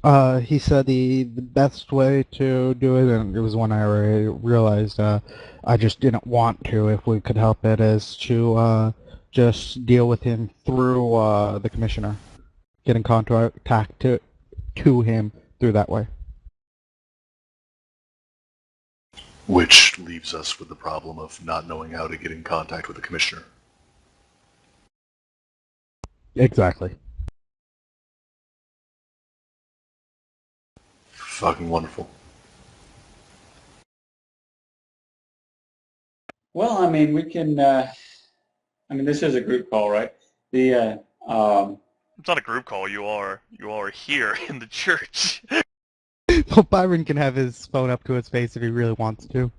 He said the best way to do it, and it was one I already realized, I just didn't want to, if we could help it, is to just deal with him through the commissioner. Get in contact to him through that way. Which leaves us with the problem of not knowing how to get in contact with the commissioner. Exactly. Fucking wonderful. Well, I mean, we can. I mean, this is a group call, right? The It's not a group call. You are here in the church. Well, Byron can have his phone up to his face if he really wants to.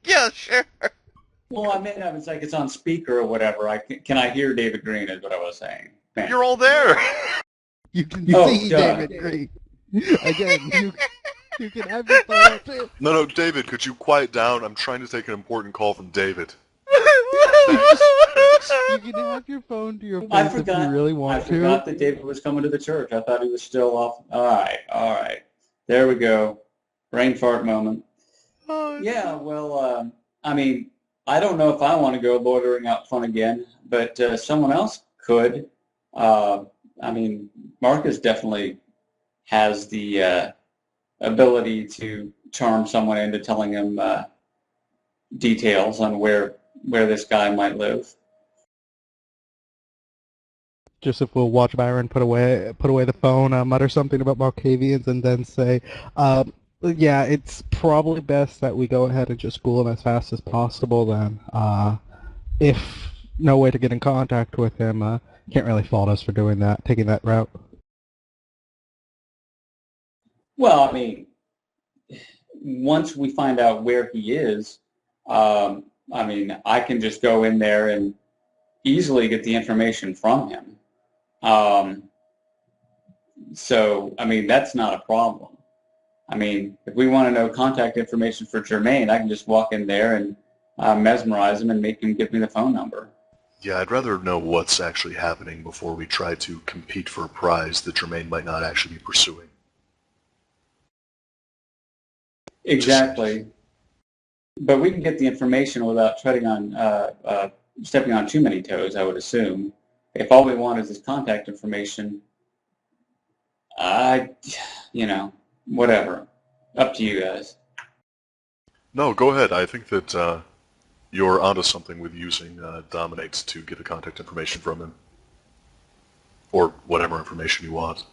Yeah, sure. well, I mean, I was like, it's on speaker or whatever. Can I hear David Green? Is what I was saying. Man. You're all there. You can Oh, see duh. David Green. Again, you can have your phone up to. No, David, could you quiet down? I'm trying to take an important call from David. You can have your phone to your face I forgot. if you really want to. I forgot that David was coming to the church. I thought he was still off. All right. There we go. Brain fart moment. Yeah, well, I mean, I don't know if I want to go loitering out front again, but someone else could. I mean, Marcus definitely has the ability to charm someone into telling him details on where this guy might live. Just if we'll watch Byron put away the phone, mutter something about Malkavians, and then say, yeah, it's probably best that we go ahead and just school him as fast as possible then. If no way to get in contact with him, can't really fault us for doing that, taking that route. Well, I mean, once we find out where he is, I mean, I can just go in there and easily get the information from him. So, I mean, that's not a problem. I mean, if we want to know contact information for Jermaine, I can just walk in there and mesmerize him and make him give me the phone number. Yeah, I'd rather know what's actually happening before we try to compete for a prize that Jermaine might not actually be pursuing. Exactly. But we can get the information without stepping on too many toes, I would assume. If all we want is his contact information, whatever. Up to you guys. No, go ahead. I think that you're onto something with using Dominate to get the contact information from him. Or whatever information you want.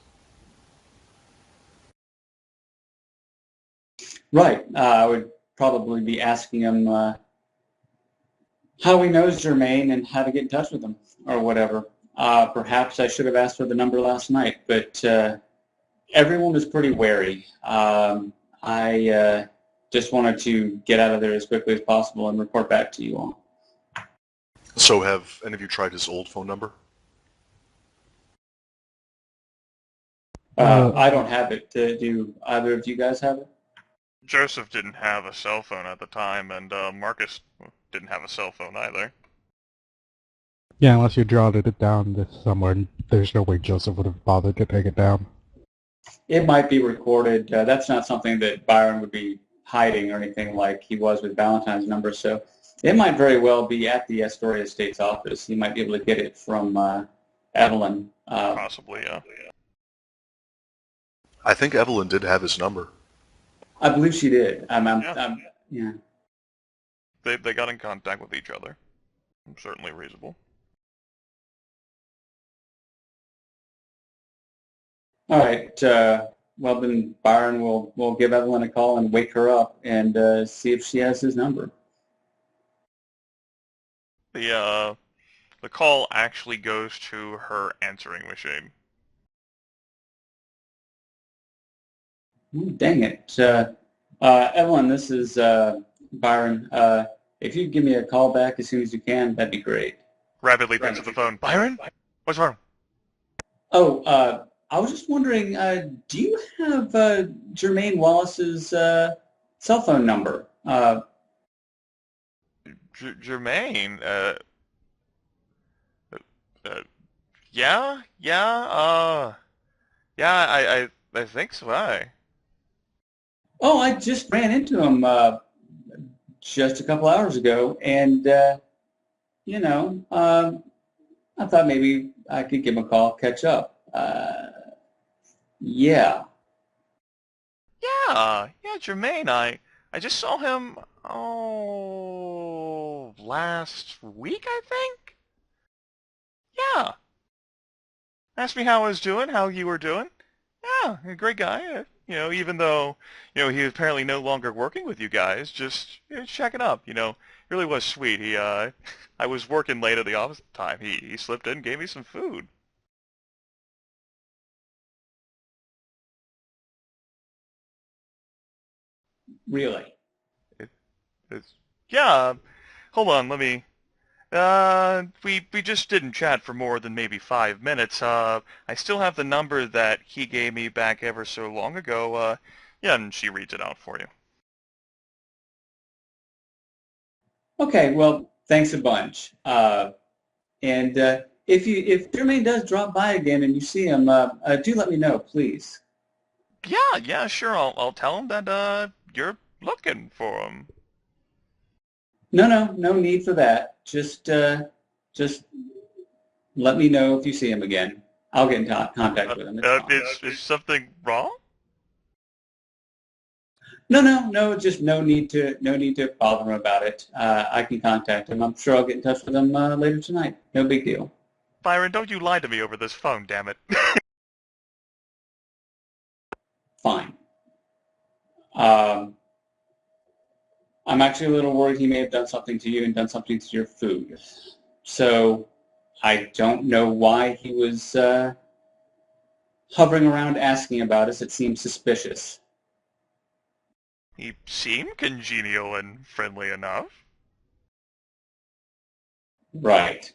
Right. I would probably be asking him how he knows Jermaine and how to get in touch with him or whatever. Perhaps I should have asked for the number last night, but everyone was pretty wary. I just wanted to get out of there as quickly as possible and report back to you all. So have any of you tried his old phone number? I don't have it. Do either of you guys have it? Joseph didn't have a cell phone at the time, and Marcus didn't have a cell phone either. Yeah, unless you jotted it down somewhere, there's no way Joseph would have bothered to take it down. It might be recorded. That's not something that Byron would be hiding or anything like he was with Valentine's number, so it might very well be at the Astoria Estates office. He might be able to get it from Evelyn. Possibly, yeah. I think Evelyn did have his number. I believe she did. Yeah. They got in contact with each other. Certainly reasonable. All right. Well, then Byron will give Evelyn a call and wake her up and see if she has his number. The call actually goes to her answering machine. Ooh, dang it. Evelyn, this is Byron. If you'd give me a call back as soon as you can, that'd be great. Rapidly picks up the phone. Byron? What's wrong? Oh, I was just wondering, do you have Jermaine Wallace's cell phone number? Jermaine? Yeah? Yeah, I think so. Oh, I just ran into him just a couple hours ago, and you know, I thought maybe I could give him a call, catch up. Yeah. Yeah, Jermaine. I just saw him. Last week, I think. Yeah. Asked me how I was doing, how you were doing. Yeah, a great guy. Even though, he was apparently no longer working with you guys, just checking up. Really was sweet. I was working late at the office at the time. He slipped in, and gave me some food. Really? It, it's yeah. Hold on, let me. We just didn't chat for more than maybe 5 minutes. I still have the number that he gave me back ever so long ago. Yeah, and she reads it out for you. Okay, well, thanks a bunch. And if Jermaine does drop by again and you see him, do let me know, please. Yeah, sure. I'll tell him that you're looking for him. No need for that. Just let me know if you see him again. I'll get in contact with him. It's fine. Is something wrong? No. Just no need to bother him about it. I can contact him. I'm sure I'll get in touch with him later tonight. No big deal. Byron, don't you lie to me over this phone, damn it. Fine. Um, I'm actually a little worried he may have done something to you and done something to your food. So I don't know why he was hovering around asking about us. It seems suspicious. He seemed congenial and friendly enough. Right.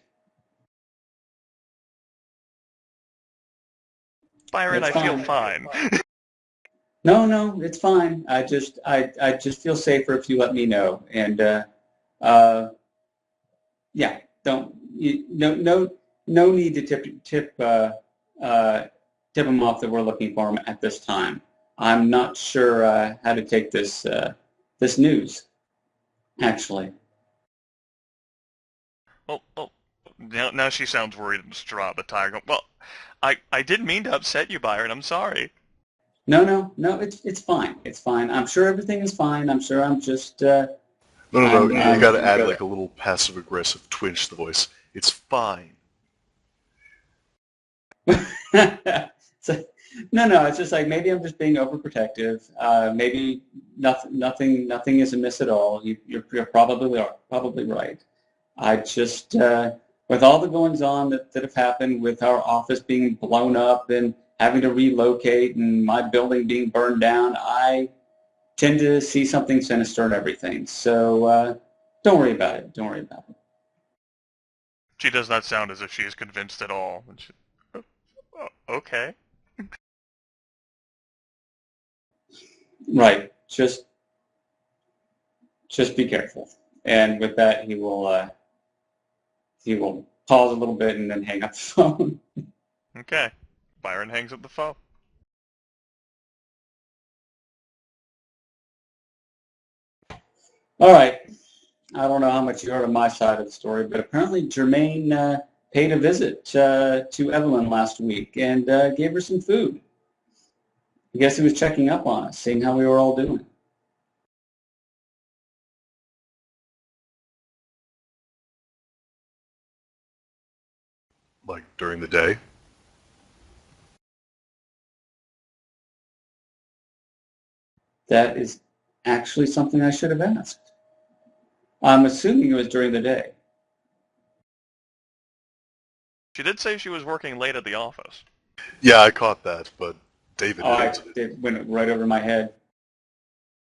Byron, It's I feel fine. fine. No, it's fine. I just feel safer if you let me know. And yeah, don't no need to uh, tip him off that we're looking for him at this time. I'm not sure how to take this news, actually. Well, now she sounds worried and distraught, the tiger. Well, I didn't mean to upset you, Byron. I'm sorry. No. It's fine. It's fine. I'm sure everything is fine. I'm sure I'm just No. I'm You got to add like a little passive-aggressive twinge to the voice. It's fine. so, no. It's just like maybe I'm just being overprotective. Maybe nothing is amiss at all. You're probably right. I just with all the goings on that have happened, with our office being blown up and having to relocate, and my building being burned down, I tend to see something sinister in everything. So don't worry about it. Don't worry about it. She does not sound as if she is convinced at all. Okay. Right. Just be careful. And with that, he will pause a little bit and then hang up the phone. Okay. Byron hangs up the phone. All right. I don't know how much you heard of my side of the story, but apparently Jermaine paid a visit to Evelyn last week and gave her some food. I guess he was checking up on us, seeing how we were all doing. Like during the day. That is actually something I should have asked. I'm assuming it was during the day. She did say she was working late at the office. Yeah, I caught that, but David Oh, didn't. it went right over my head.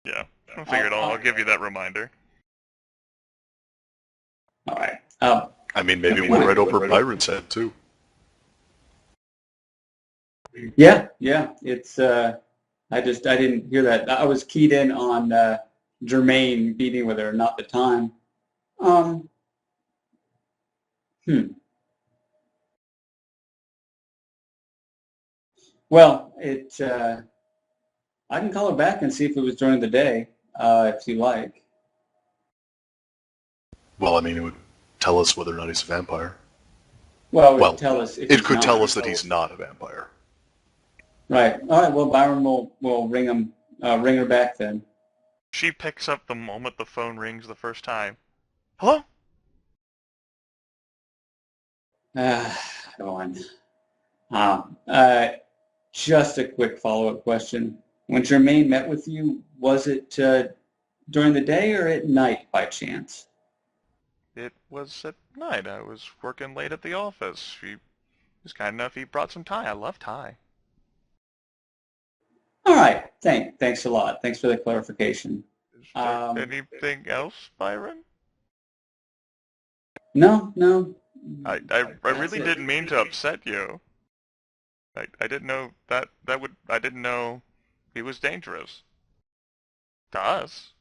Yeah. I figured I'll give you that reminder. All right. I mean, maybe it went right over Byron's head, too. Yeah. It's I didn't hear that. I was keyed in on Jermaine meeting with her, not the time. Um, hmm. Well, I can call her back and see if it was during the day, if you like. Well, I mean, it would tell us whether or not he's a vampire. Well, it would Well, tell us if it he's could not. tell us that he's not a vampire. Right. All right. Well, Byron will ring her back then. She picks up the moment the phone rings the first time. Hello? Go on. Just a quick follow-up question. When Jermaine met with you, was it during the day or at night by chance? It was at night. I was working late at the office. He was kind enough. He brought some Thai. I love Thai. All right. Thanks a lot. Thanks for the clarification. Is there anything else, Byron? No. I really didn't mean to upset you. I didn't know I didn't know he was dangerous. To us.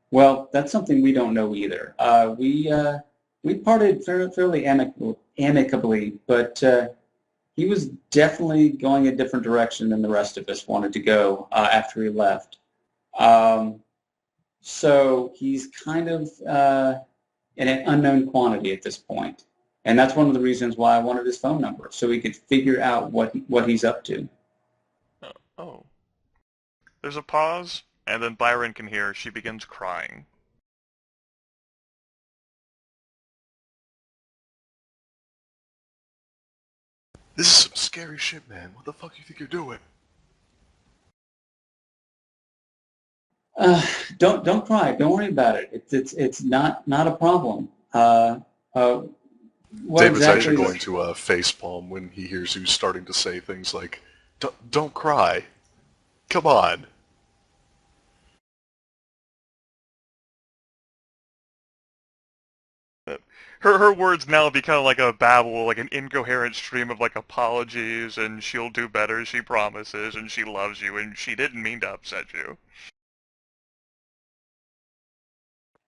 Well, that's something we don't know either. We parted fairly amicably, but he was definitely going a different direction than the rest of us wanted to go after he left. So he's kind of in an unknown quantity at this point. And that's one of the reasons why I wanted his phone number, so we could figure out what he's up to. Oh. There's a pause, and then Byron can hear she begins crying. This is some scary shit, man. What the fuck do you think you're doing? Don't cry. Don't worry about it. It's not a problem. What David's exactly actually going to facepalm when he hears you starting to say things like, "Don't cry. Come on." Her words now become like a babble, like an incoherent stream of like apologies, and she'll do better, she promises, and she loves you, and she didn't mean to upset you.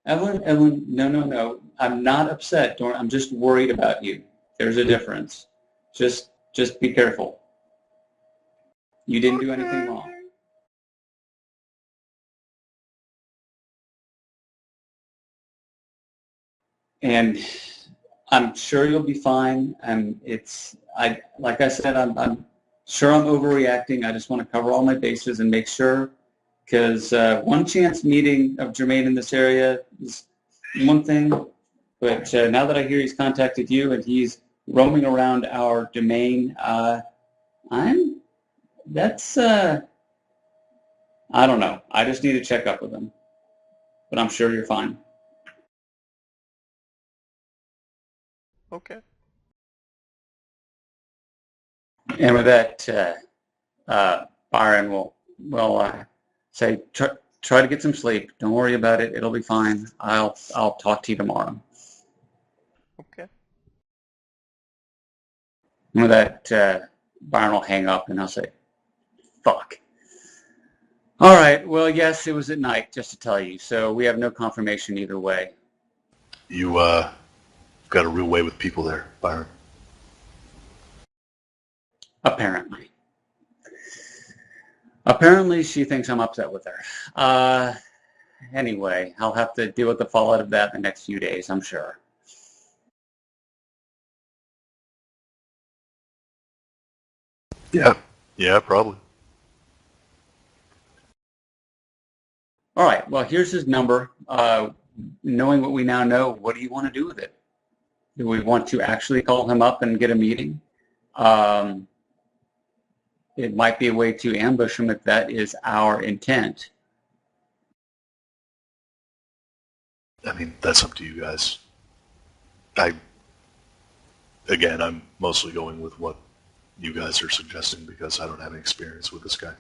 Evelyn, no. I'm not upset. I'm just worried about you. There's a difference. Just be careful. You didn't do anything wrong. And I'm sure you'll be fine. And like I said, I'm sure I'm overreacting. I just want to cover all my bases and make sure, because one chance meeting of Jermaine in this area is one thing, but now that I hear he's contacted you and he's roaming around our domain, I don't know. I just need to check up with him, but I'm sure you're fine. Okay. And with that, Byron will say, try to get some sleep. Don't worry about it. It'll be fine. I'll talk to you tomorrow. Okay. And with that, Byron will hang up and I'll say, fuck. All right. Well, yes, it was at night, just to tell you. So we have no confirmation either way. You got a real way with people there, Byron. Apparently. Apparently, she thinks I'm upset with her. Anyway, I'll have to deal with the fallout of that in the next few days, I'm sure. Yeah, probably. All right. Well, here's his number. Knowing what we now know, what do you want to do with it? Do we want to actually call him up and get a meeting? It might be a way to ambush him if that is our intent. I mean, that's up to you guys. Again, I'm mostly going with what you guys are suggesting because I don't have any experience with this guy.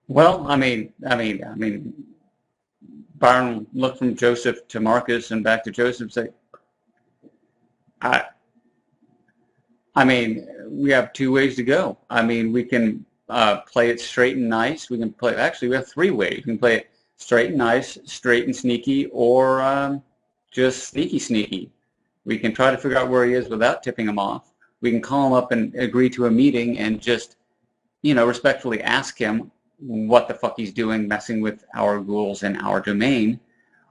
Well, I mean, Byron looked from Joseph to Marcus and back to Joseph and say, I mean, we have two ways to go. I mean, we can play it straight and nice. We can play, actually, we have three ways. We can play it straight and nice, straight and sneaky, or just sneaky. We can try to figure out where he is without tipping him off. We can call him up and agree to a meeting and just, respectfully ask him what the fuck he's doing messing with our ghouls and our domain.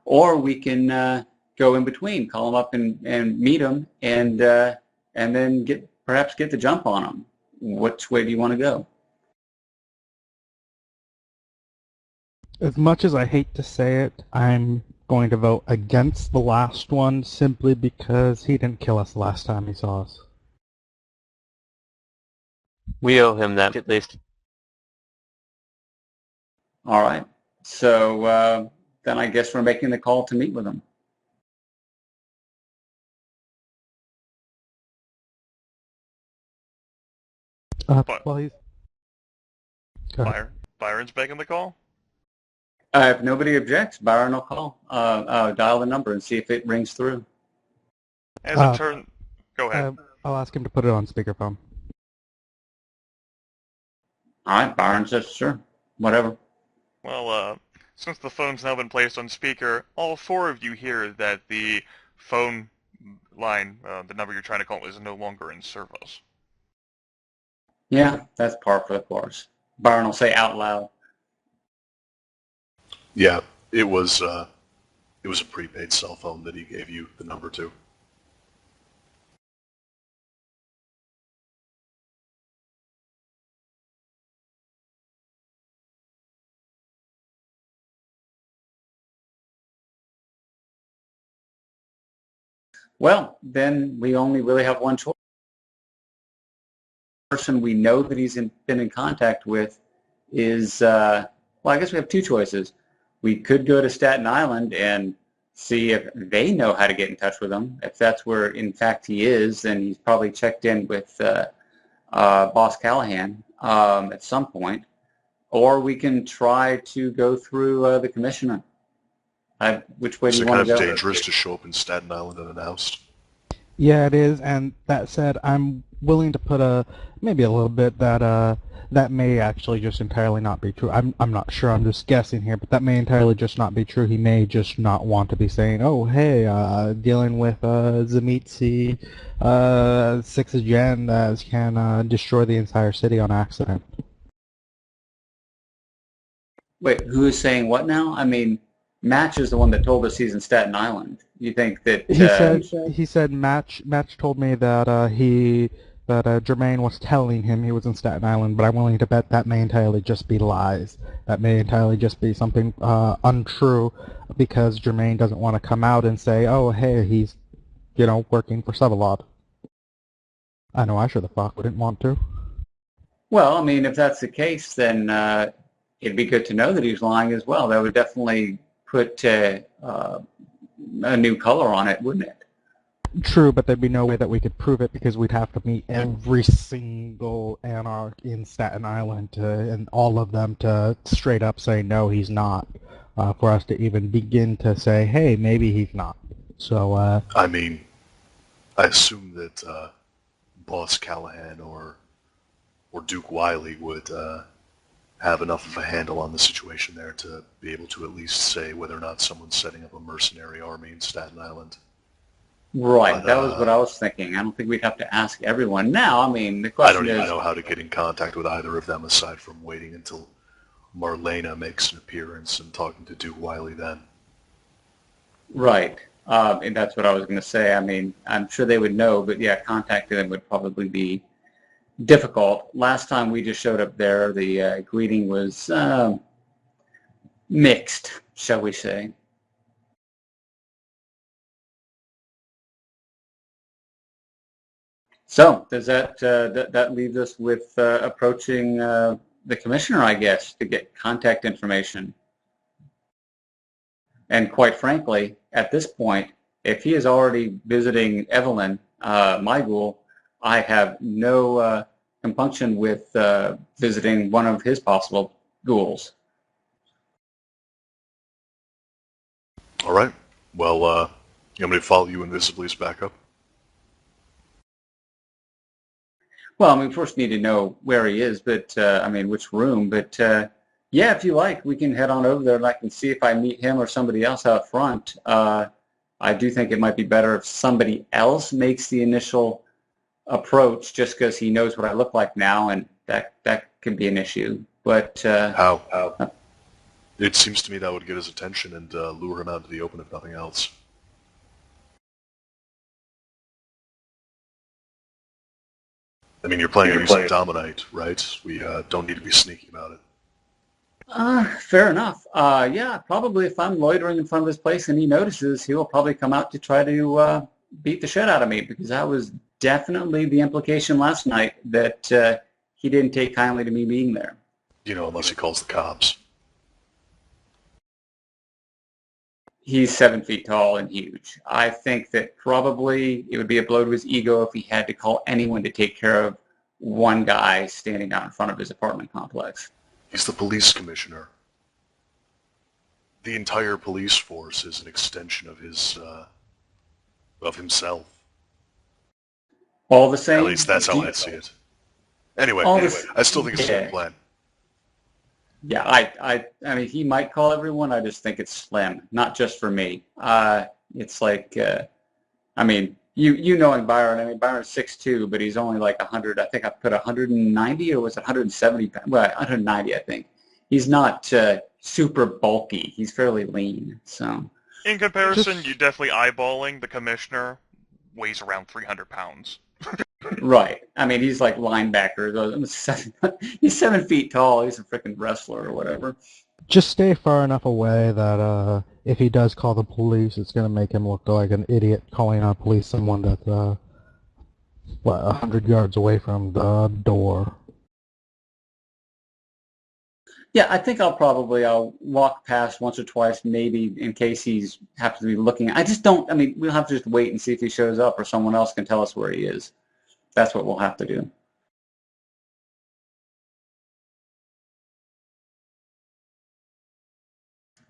Or we can go in between, call him up and meet him and then perhaps get the jump on him. Which way do you want to go? As much as I hate to say it, I'm going to vote against the last one simply because he didn't kill us the last time he saw us. We owe him that at least. All right. So then I guess we're making the call to meet with him. Well, he's... Go ahead. Byron's making the call? If nobody objects, Byron will call. Dial the number and see if it rings through. As it turns... Go ahead. I'll ask him to put it on speakerphone. All right, Byron says, sure, whatever. Well, since the phone's now been placed on speaker, all four of you hear that the phone line, the number you're trying to call, is no longer in service. Yeah, that's par for the course. Byron will say out loud. Yeah, it was a prepaid cell phone that he gave you the number to. Well, then we only really have one choice. The person we know that he's been in contact with is, well, I guess we have two choices. We could go to Staten Island and see if they know how to get in touch with him. If that's where, in fact, he is, then he's probably checked in with Boss Callahan at some point. Or we can try to go through the commissioner. Which way do you want to go? Is it kind of dangerous to show up in Staten Island unannounced? Yeah, it is, and that said, I'm willing to put maybe a little bit that may actually just entirely not be true. I'm not sure, I'm just guessing here, but that may entirely just not be true. He may just not want to be saying, oh, hey, dealing with Zamitsi 6th Gen that can destroy the entire city on accident. Wait, who is saying what now? I mean, Match is the one that told us he's in Staten Island. You think that... He said Match told me that Jermaine was telling him he was in Staten Island, but I'm willing to bet that may entirely just be lies. That may entirely just be something untrue, because Jermaine doesn't want to come out and say, oh, hey, he's, working for Sevalod. I know I sure the fuck wouldn't want to. Well, I mean, if that's the case, then it'd be good to know that he's lying as well. That would definitely put a new color on it, wouldn't it? True, but there'd be no way that we could prove it because we'd have to meet every single anarch in Staten Island and all of them to straight up say, no, he's not, for us to even begin to say, hey, maybe he's not. So, I mean, I assume that Boss Callahan or Duke Wiley would have enough of a handle on the situation there to be able to at least say whether or not someone's setting up a mercenary army in Staten Island. Right, but, that was what I was thinking. I don't think we'd have to ask everyone. Now, I mean, the question is... I don't even know how to get in contact with either of them aside from waiting until Marlena makes an appearance and talking to Duke Wiley then. Right, and that's what I was going to say. I mean, I'm sure they would know, but yeah, contacting them would probably be difficult. Last time we just showed up there, the greeting was mixed, shall we say. So does that leave us with approaching the commissioner, I guess, to get contact information? And quite frankly, at this point, if he is already visiting Evelyn, my ghoul, I have no compunction with visiting one of his possible ghouls. All right. Well, you want me to follow you invisibly as backup? Well, I mean, first need to know where he is, but I mean, which room. But yeah, if you like, we can head on over there and I can see if I meet him or somebody else out front. I do think it might be better if somebody else makes the initial approach, just because he knows what I look like now, and that could be an issue. But How? It seems to me that would get his attention and lure him out into the open, if nothing else. I mean, you're playing a music dominate, right? We don't need to be sneaky about it. fair enough. Yeah, probably if I'm loitering in front of his place and he notices, he will probably come out to try to beat the shit out of me, because that was definitely the implication last night, that he didn't take kindly to me being there. You know, unless he calls the cops. He's 7 feet tall and huge. I think that probably it would be a blow to his ego if he had to call anyone to take care of one guy standing out in front of his apartment complex. He's the police commissioner. The entire police force is an extension of of himself. All the same. At least that's how I see it. Anyway, I still think it's a good plan. Yeah, I mean, he might call everyone. I just think it's slim, not just for me. It's like, I mean, you knowing Byron. I mean, Byron's 6'2", but he's only like 100. I think I put 190, or was it 170? Well, 190, I think. He's not super bulky. He's fairly lean. So, In comparison, you're definitely eyeballing the commissioner. Weighs around 300 pounds. right. I mean, he's like linebacker. He's 7 feet tall. He's a freaking wrestler or whatever. Just stay far enough away that if he does call the police, it's going to make him look like an idiot calling out police someone that's 100 yards away from the door. Yeah, I think I'll walk past once or twice, maybe, in case he's happens to be looking. I just don't. I mean, we'll have to just wait and see if he shows up, or someone else can tell us where he is. That's what we'll have to do.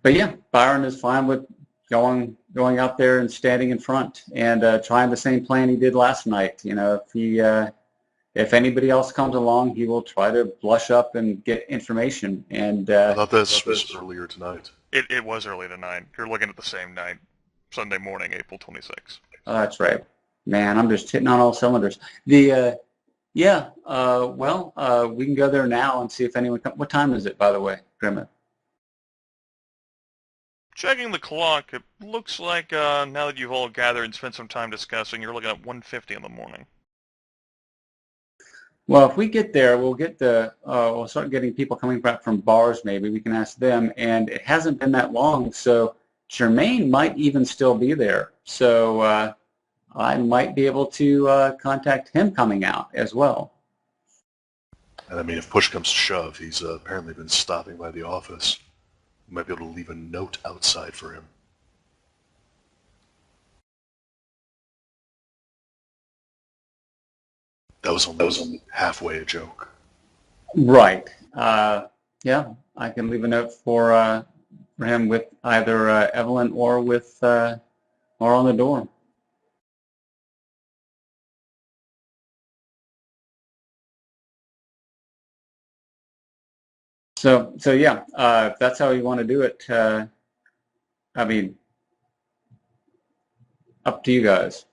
But yeah, Byron is fine with going out there and standing in front and trying the same plan he did last night. You know, if anybody else comes along, he will try to blush up and get information. And I thought this was earlier tonight. It was early tonight. You're looking at the same night, Sunday morning, April 26th. Oh, that's right. Man, I'm just hitting on all cylinders. We can go there now and see if anyone comes. What time is it, by the way, Grimith? Checking the clock, it looks like now that you've all gathered and spent some time discussing, you're looking at 1:50 in the morning. Well, if we get there, we'll start getting people coming back from bars. Maybe we can ask them. And it hasn't been that long, so Jermaine might even still be there. So I might be able to contact him coming out as well. And I mean, if push comes to shove, he's apparently been stopping by the office. We might be able to leave a note outside for him. That was only halfway a joke. Right. Yeah, I can leave a note for him with either Evelyn or or on the door. So yeah, if that's how you want to do it, I mean, up to you guys.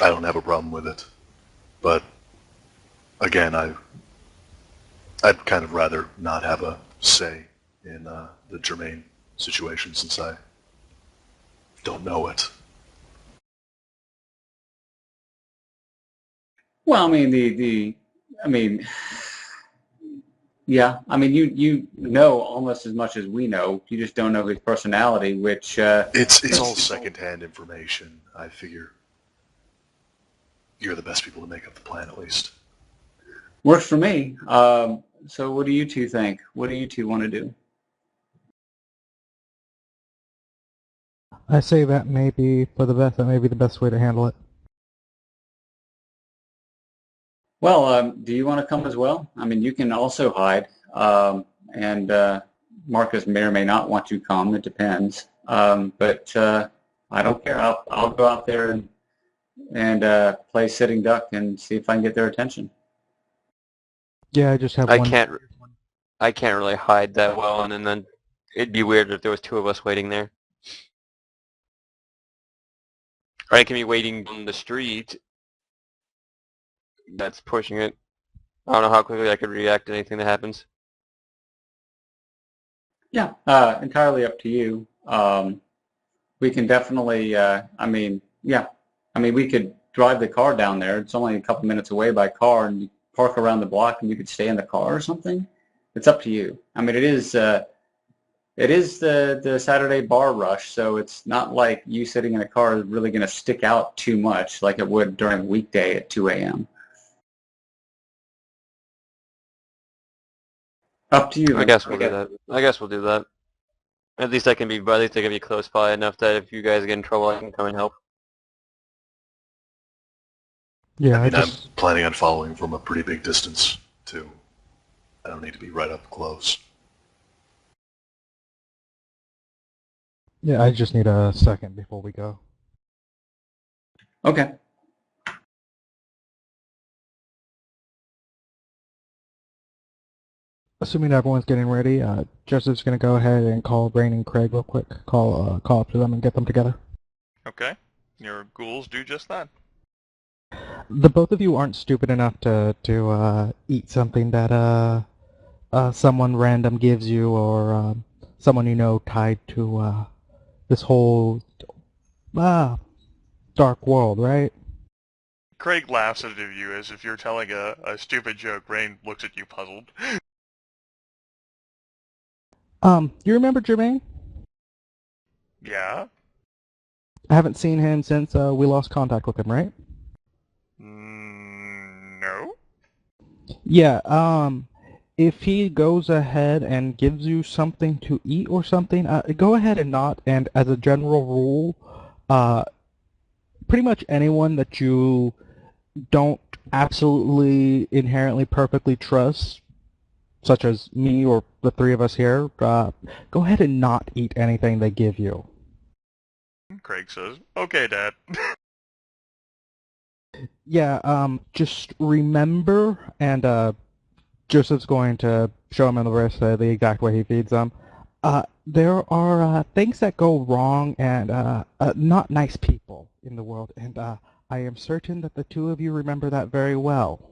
I don't have a problem with it. But, again, I'd kind of rather not have a say in the Jermaine situation, since I don't know it. Well, I mean, yeah, I mean, you know almost as much as we know. You just don't know his personality, which it's all secondhand information. I figure you're the best people to make up the plan, at least. Works for me. So what do you two think? What do you two want to do? I say that may be for the best. That may be the best way to handle it. Well, do you want to come as well? I mean, you can also hide, and Marcus may or may not want to come. It depends. But I don't care. I'll go out there and play sitting duck and see if I can get their attention. Yeah, I just have I one. can't really hide that well, and then it'd be weird if there was two of us waiting there. Or I can be waiting on the street. That's pushing it. I don't know how quickly I could react to anything that happens. Yeah, entirely up to you. We can definitely, I mean, yeah. I mean, we could drive the car down there. It's only a couple minutes away by car, and you park around the block, and you could stay in the car or something. It's up to you. I mean, it is the Saturday bar rush, so it's not like you sitting in a car is really going to stick out too much like it would during a weekday at 2 a.m. Up to you. I guess we'll do that. I guess we'll do that. At least I can be close by enough that if you guys get in trouble, I can come and help. Yeah, I mean, I'm planning on following from a pretty big distance, too. I don't need to be right up close. Yeah, I just need a second before we go. Okay. Assuming everyone's getting ready, Joseph's going to go ahead and call Rain and Craig real quick. Call up to them and get them together. Okay. Your ghouls do just that. The both of you aren't stupid enough to eat something that someone random gives you, or someone you know tied to this whole dark world, right? Craig laughs at you as if you're telling a stupid joke. Rain looks at you puzzled. You remember Jermaine? Yeah? I haven't seen him since we lost contact with him, right? No? Yeah, if he goes ahead and gives you something to eat or something, go ahead and not. And as a general rule, pretty much anyone that you don't absolutely inherently perfectly trust, such as me or the three of us here, go ahead and not eat anything they give you. Craig says, okay, Dad. Yeah, just remember, and Joseph's going to show him in the rest the exact way he feeds them. There are things that go wrong and not nice people in the world, and I am certain that the two of you remember that very well.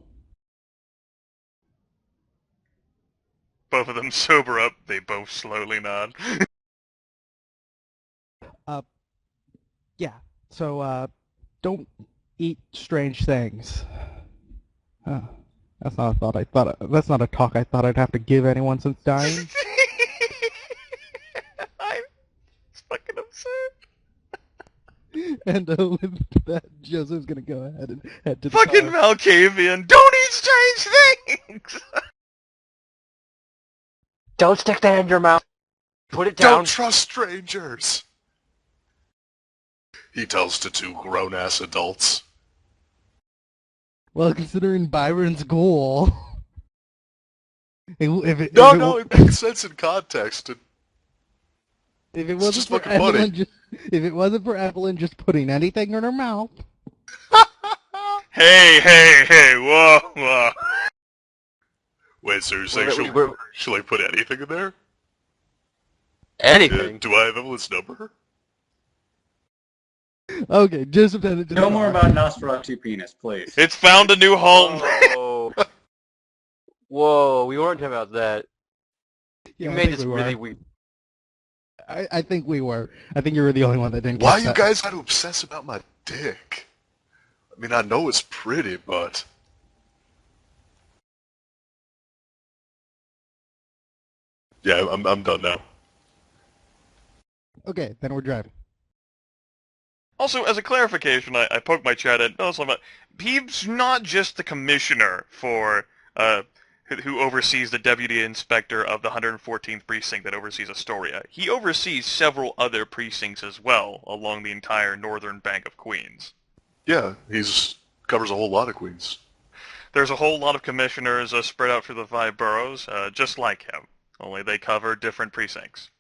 Both of them sober up. They both slowly nod. Yeah, so don't eat strange things. That's not a thought. That's not a talk I thought I'd have to give anyone since dying. I'm fucking upset. And with that, Joseph's gonna go ahead and head to the Fucking car. Malkavian, don't eat strange things! Don't stick that in your mouth. Put it down. Don't trust strangers! He tells to two grown-ass adults. Well, considering Byron's goal, No, it makes sense in context. if it It's wasn't just for fucking funny. Evelyn, if it wasn't for Evelyn just putting anything in her mouth. Hey, whoa. Wait, so you're saying she'll like put anything in there? Anything? Do I have Evelyn's number? Okay, Joseph headed to the No more car. about Nosferatu penis, please. It's found a new home. Whoa. Whoa, we weren't talking about that. Yeah, You I made think this we really were. weird. I think we were. I think you were the only one that didn't. Why catch you that. guys got to obsess about my dick? I mean, I know it's pretty, but... Yeah, I'm done now. Okay, then we're driving. Also, as a clarification, I poked my chat in. He's not just the commissioner for who oversees the deputy inspector of the 114th precinct that oversees Astoria. He oversees several other precincts as well along the entire northern bank of Queens. Yeah, he's covers a whole lot of Queens. there's a whole lot of commissioners spread out through the 5 boroughs, just like him, only they cover different precincts.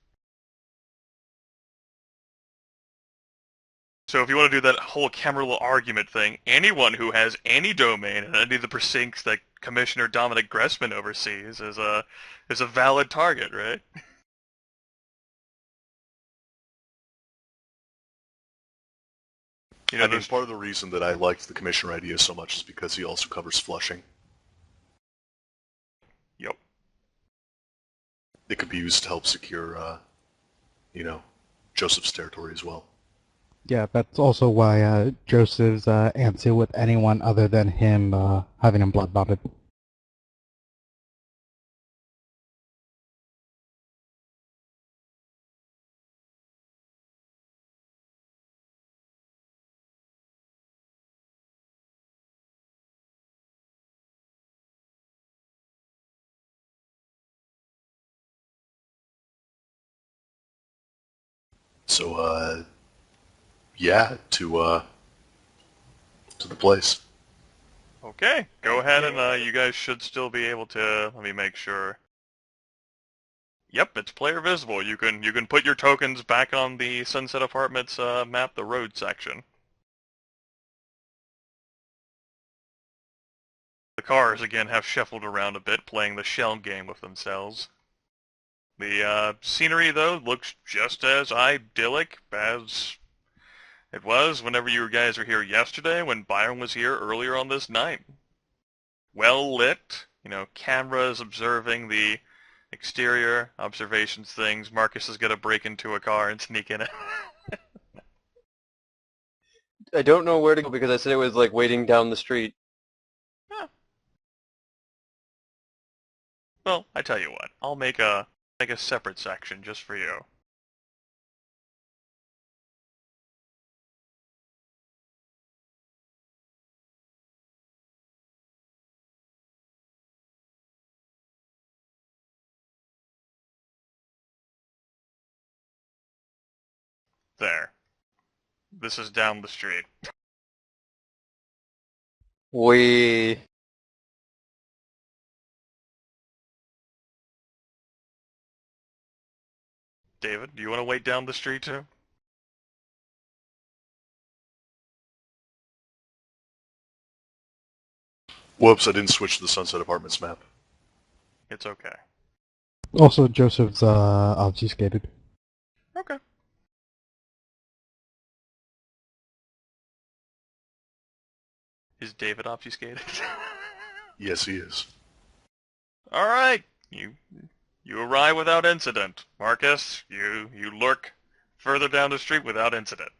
So if you want to do that whole Camarilla argument thing, anyone who has any domain in any of the precincts that Commissioner Dominic Gressman oversees is a valid target, right? I mean, part of the reason that I liked the commissioner idea so much is because he also covers Flushing. Yep. It could be used to help secure, Joseph's territory as well. Yeah, that's also why Joseph's antsy with anyone other than him having him blood bonded. So, yeah, to the place. Okay, go ahead and you guys should still be able to, let me make sure. Yep, it's player visible. You can put your tokens back on the Sunset Apartments map, the road section. The cars, again, have shuffled around a bit, playing the shell game with themselves. The scenery, though, looks just as idyllic as it was whenever you guys were here yesterday, when Byron was here earlier on this night. Well lit, cameras observing the exterior observations things. Marcus is going to break into a car and sneak in it. I don't know where to go because I said it was like waiting down the street. Well, I tell you what, I'll make a separate section just for you. There. This is down the street. We... David, do you want to wait down the street too? Whoops, I didn't switch to the Sunset Apartments map. It's okay. Also, Joseph's obfuscated. Okay. Is David obfuscated? Yes, he is. Alright. You arrive without incident. Marcus, you lurk further down the street without incident.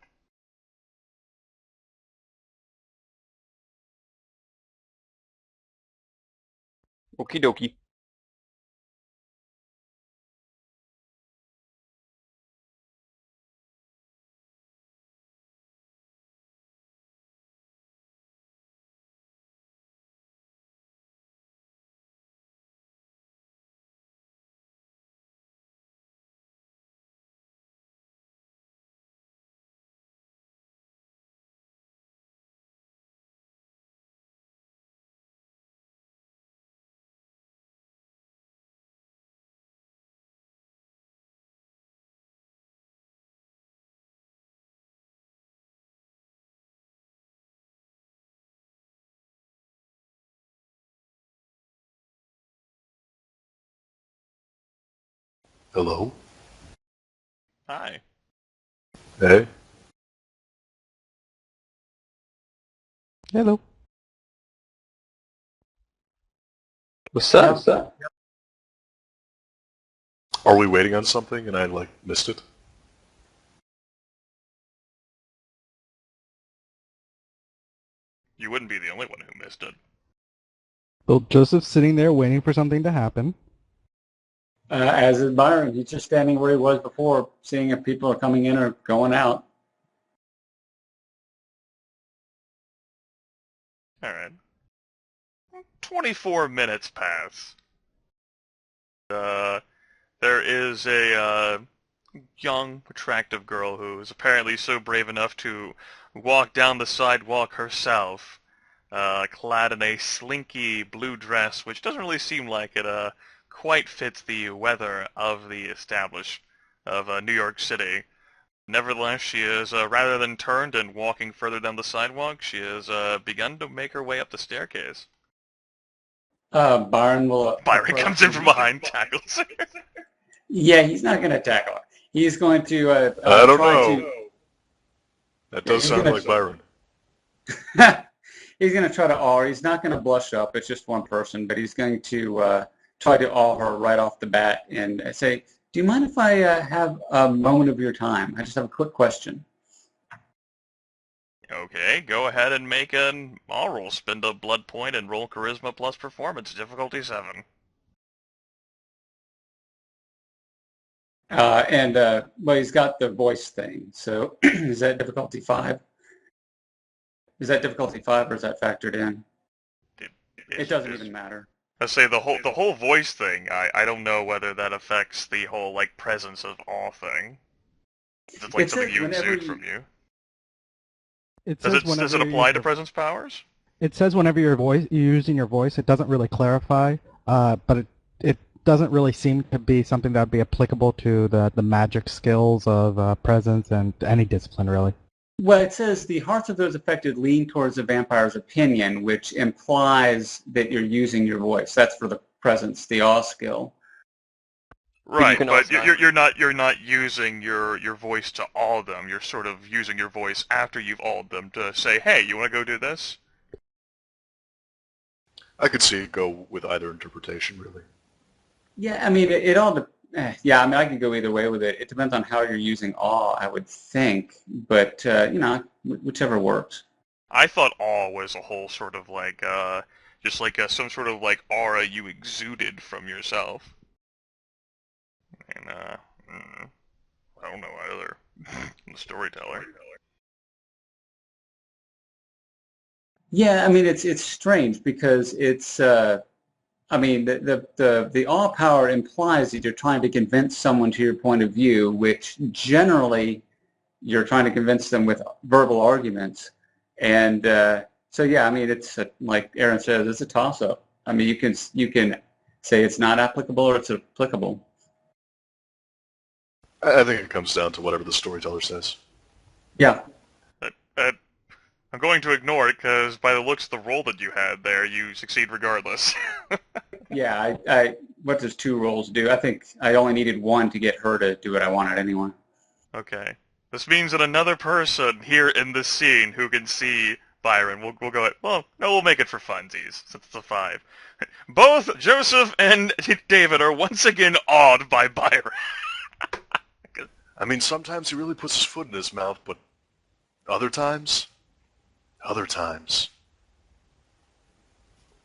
Okie dokie. Hello? Hi. Hey? Hello. What's up? Are we waiting on something and I, missed it? You wouldn't be the only one who missed it. Well, Joseph's sitting there waiting for something to happen. As is Byron. He's just standing where he was before, seeing if people are coming in or going out. Alright. 24 minutes pass. There is a young, attractive girl who is apparently so brave enough to walk down the sidewalk herself clad in a slinky blue dress, which doesn't really seem like it quite fits the weather of the New York City. Nevertheless, she is, rather than turned and walking further down the sidewalk, she has begun to make her way up the staircase. Byron will. Byron comes in from behind, tackles her. Yeah, he's not going to tackle her. He's going to. I don't try know. To, That does sound like Byron. he's going to try to awe her. He's not going to blush up. It's just one person, but he's going to try to awe her right off the bat and say, "Do you mind if I have a moment of your time? I just have a quick question." Okay, go ahead and make an awe roll. Spend a blood point and roll charisma plus performance. Difficulty 7. Well, he's got the voice thing. So is that difficulty 5? Is that difficulty 5, or is that factored in? It doesn't even matter. I say the whole voice thing. I don't know whether that affects the whole like presence of awe thing. It's like something you exude from you. Does it apply to presence powers? It says whenever you're using your voice. It doesn't really clarify, but it doesn't really seem to be something that would be applicable to the magic skills of presence and any discipline, really. Well, it says the hearts of those affected lean towards the vampire's opinion, which implies that you're using your voice. That's for the presence, the awe skill. Right, but you're not using your voice to awe them. You're sort of using your voice after you've awed them to say, "Hey, you want to go do this?" I could see it go with either interpretation, really. Yeah, I mean, it all. Yeah, I mean, I could go either way with it. It depends on how you're using awe, I would think, but whichever works. I thought awe was a whole sort of like just like some sort of like aura you exuded from yourself. And I don't know either. I'm a storyteller. Yeah, I mean, it's strange because it's. I mean, the awe power implies that you're trying to convince someone to your point of view, which generally you're trying to convince them with verbal arguments. And so, yeah, I mean, it's like Aaron says, it's a toss-up. I mean, you can say it's not applicable or it's applicable. I think it comes down to whatever the storyteller says. Yeah. I'm going to ignore it because by the looks of the roll that you had there, you succeed regardless. Yeah, what does 2 rolls do? I think I only needed 1 to get her to do what I wanted anyway. Okay. This means that another person here in this scene who can see Byron, we'll go at, well, no, we'll make it for funsies, since it's a 5. Both Joseph and David are once again awed by Byron. I mean, sometimes he really puts his foot in his mouth, but other times,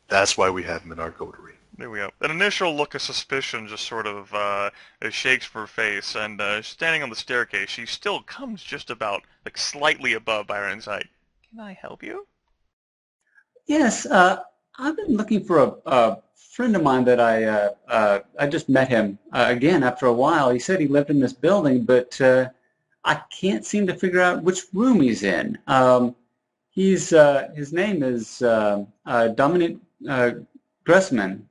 that's why we have him in our coterie. There we go. An initial look of suspicion just sort of shakes from her face, and standing on the staircase, she still comes just about, like, slightly above Byron's height. Can I help you? Yes, I've been looking for a friend of mine that I just met him again after a while. He said he lived in this building, but I can't seem to figure out which room he's in. His name is Dominic Gressman,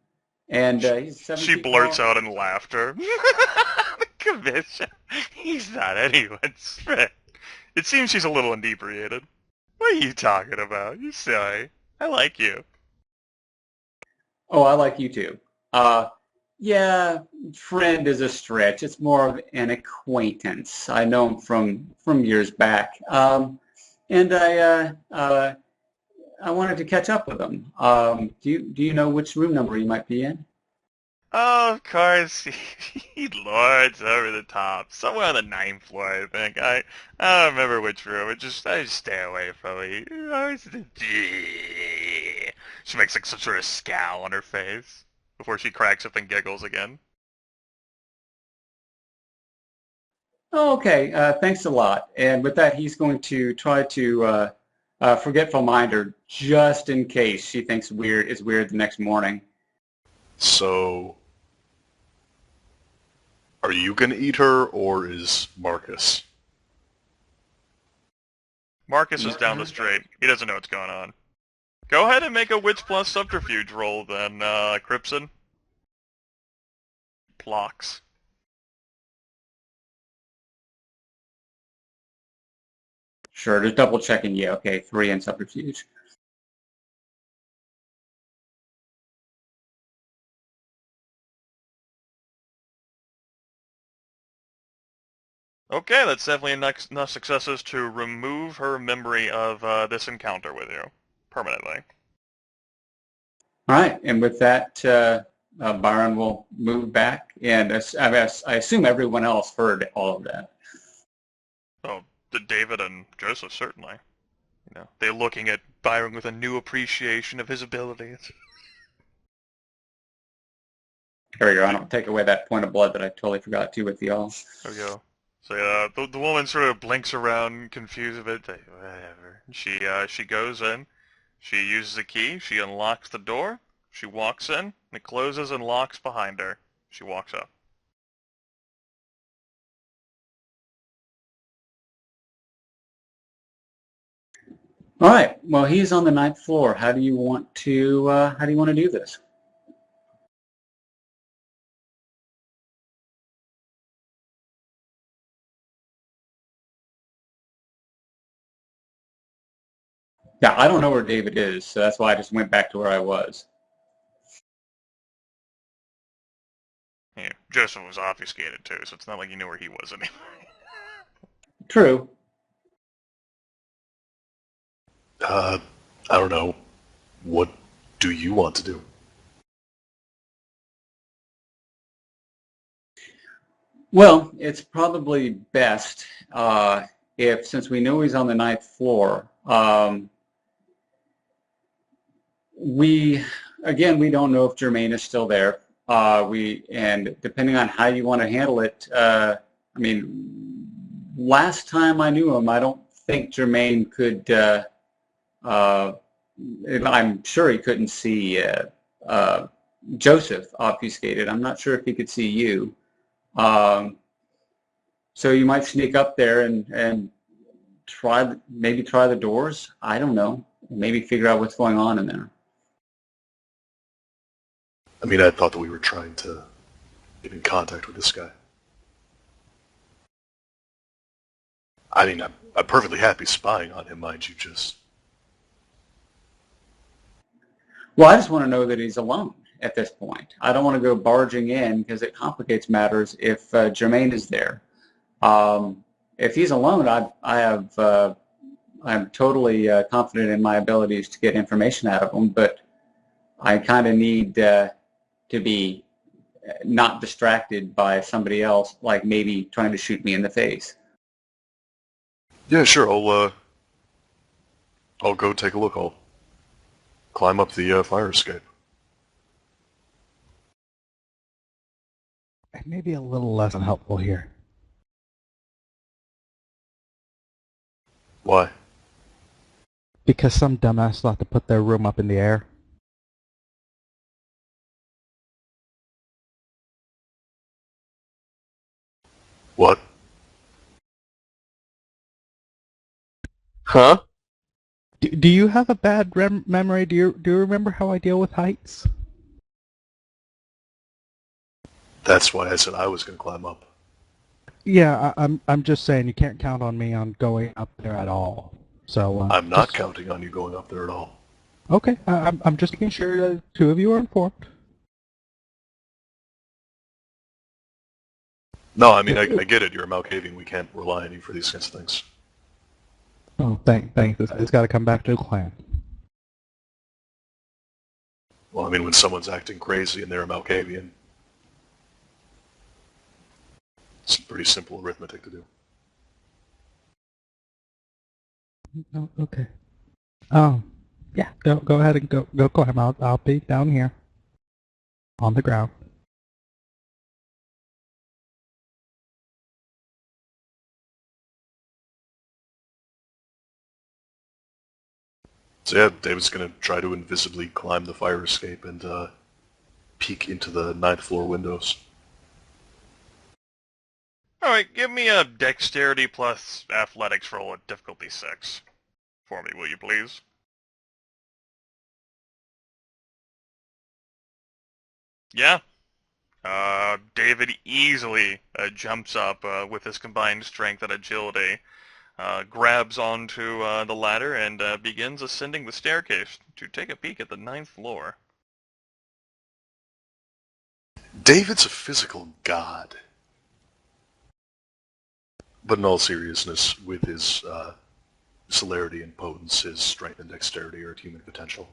and he's 7 She feet blurts tall. out in laughter. The commission. He's not anyone's friend. It seems she's a little inebriated. What are you talking about? You're silly. I like you. Oh, I like you too. Yeah, friend is a stretch. It's more of an acquaintance. I know him from years back. And I wanted to catch up with him. Do you know which room number he might be in? Oh, of course. He lords over the top. Somewhere on the 9th floor, I think. I don't remember which room. I just stay away from it. She makes like some sort of scowl on her face before she cracks up and giggles again. Oh, okay. Thanks a lot. And with that, he's going to try to forgetful mind her just in case she thinks it's weird the next morning. So, are you going to eat her, or is Marcus? Marcus is down the street. He doesn't know what's going on. Go ahead and make a Wits plus Subterfuge roll then, Cripson. Plox. Sure, just double checking. Yeah, okay, 3 in subterfuge. Okay, that's definitely enough successes to remove her memory of this encounter with you. Permanently. All right, and with that, Byron will move back, and I assume everyone else heard all of that. Oh, David and Joseph, certainly. You know, they're looking at Byron with a new appreciation of his abilities. Here we go. I don't take away that point of blood that I totally forgot to with y'all. There we go. So the woman sort of blinks around, confused a bit. Whatever. She goes in. She uses a key. She unlocks the door. She walks in. And it closes and locks behind her. She walks up. All right. Well, he's on the 9th floor. How do you want to do this? Yeah, I don't know where David is, so that's why I just went back to where I was. Yeah, Joseph was obfuscated too, so it's not like you knew where he was anymore. True. I don't know. What do you want to do? Well, it's probably best if, since we know he's on the 9th floor, we don't know if Jermaine is still there. And depending on how you want to handle it, I mean, last time I knew him, I don't think Jermaine could. I'm sure he couldn't see Joseph obfuscated. I'm not sure if he could see you. So you might sneak up there and maybe try the doors. I don't know. Maybe figure out what's going on in there. I mean, I thought that we were trying to get in contact with this guy. I mean, I'm perfectly happy spying on him, mind you, just... Well, I just want to know that he's alone at this point. I don't want to go barging in because it complicates matters if Jermaine is there. If he's alone, I'm totally confident in my abilities to get information out of him, but I kind of need to be not distracted by somebody else, like maybe trying to shoot me in the face. Yeah, sure, I'll go take a look. I'll climb up the fire escape. It may be a little less unhelpful here. Why? Because some dumbass thought to put their room up in the air. What? Huh? Do you have a bad memory? Do you remember how I deal with heights? That's why I said I was going to climb up. Yeah, I'm just saying you can't count on me on going up there at all. So I'm not counting on you going up there at all. Okay, I'm just making sure the two of you are informed. No, I mean, I get it. You're a Malkavian. We can't rely on you for these kinds of things. Oh, thanks. It's got to come back to the clan. Well, I mean, when someone's acting crazy and they're a Malkavian, it's pretty simple arithmetic to do. Oh, okay. Yeah. Go ahead and go climb. I'll be down here on the ground. So yeah, David's going to try to invisibly climb the fire escape and peek into the 9th floor windows. Alright, give me a dexterity plus athletics roll at difficulty 6 for me, will you please? Yeah. David easily jumps up with his combined strength and agility, grabs onto the ladder, and begins ascending the staircase to take a peek at the 9th floor. David's a physical god. But in all seriousness, with his celerity and potence, his strength and dexterity are at human potential.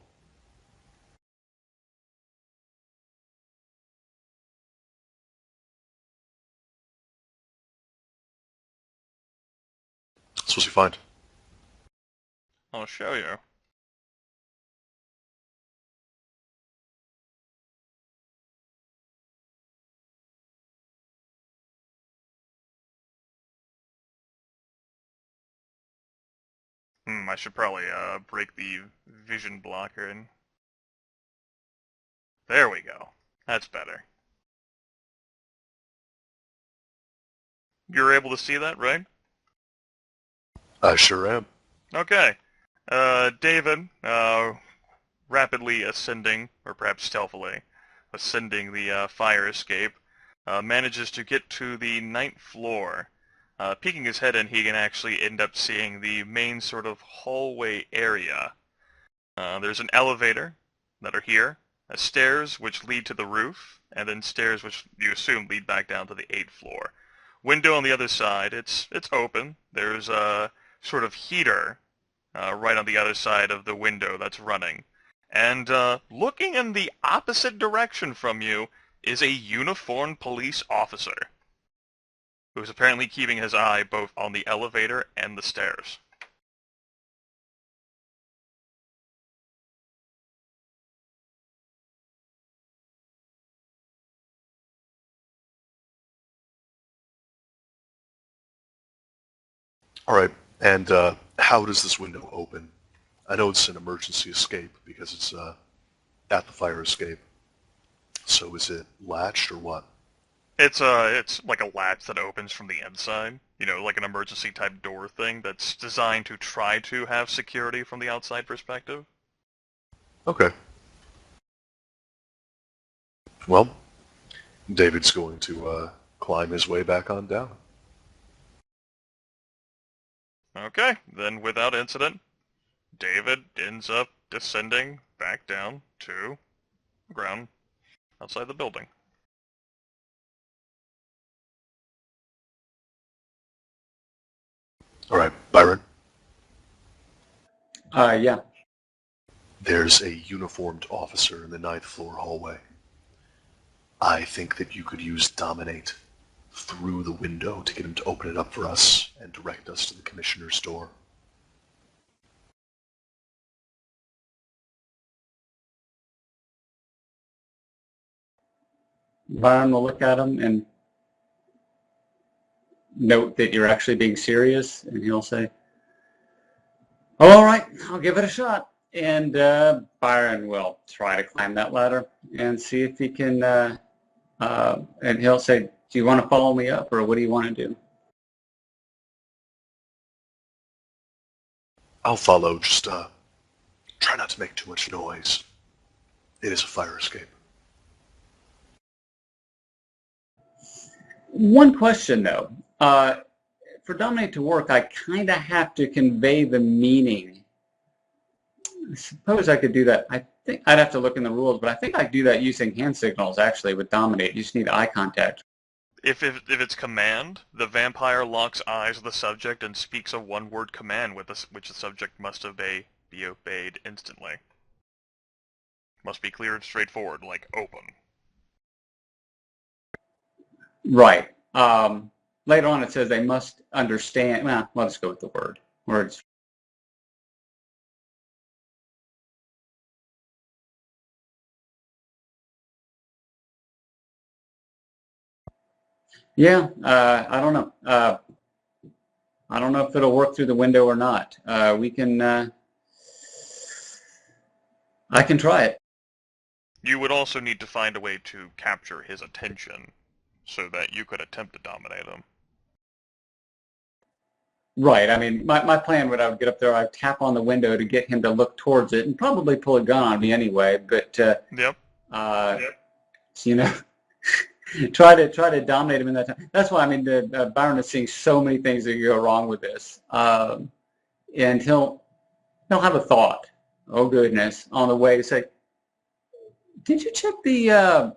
So what's he find? I'll show you. I should probably break the vision blocker and... There we go. That's better. You're able to see that, right? I sure am. Okay. David, rapidly ascending, or perhaps stealthily, ascending the fire escape, manages to get to the 9th floor. Peeking his head in, he can actually end up seeing the main sort of hallway area. There's an elevator that are here, stairs which lead to the roof, and then stairs which you assume lead back down to the 8th floor. Window on the other side, it's open. There's a sort of heater right on the other side of the window that's running. And looking in the opposite direction from you is a uniformed police officer who's apparently keeping his eye both on the elevator and the stairs. Alright, and how does this window open? I know it's an emergency escape because it's at the fire escape. So is it latched or what? It's like a latch that opens from the inside, you know, like an emergency type door thing that's designed to try to have security from the outside perspective. Okay. Well, David's going to climb his way back on down. Okay, then without incident, David ends up descending back down to the ground outside the building. Alright, Byron. Yeah. There's a uniformed officer in the 9th floor hallway. I think that you could use Dominate through the window to get him to open it up for us and direct us to the commissioner's door. Byron will look at him and note that you're actually being serious, and he'll say, "Oh, all right, I'll give it a shot." And Byron will try to climb that ladder and see if he can, and he'll say, "Do you want to follow me up, or what do you want to do?" I'll follow, just try not to make too much noise. It is a fire escape. One question, though. For Dominate to work, I kind of have to convey the meaning. I suppose I could do that. I think I'd have to look in the rules, but I think I do that using hand signals, actually, with Dominate. You just need eye contact. If it's command, the vampire locks eyes with the subject and speaks a one-word command which the subject must be obeyed instantly. Must be clear and straightforward, like open. Right. Later on it says they must understand. Well, let's go with the word. Words. Yeah, I don't know. I don't know if it'll work through the window or not. We can. I can try it. You would also need to find a way to capture his attention so that you could attempt to dominate him. Right. I mean, my plan would I would get up there, I'd tap on the window to get him to look towards it and probably pull a gun on me anyway. But Yep. you know. try to dominate him in that time. That's why, I mean, Byron is seeing so many things that go wrong with this. And he'll have a thought, oh goodness, on the way to say, did you check the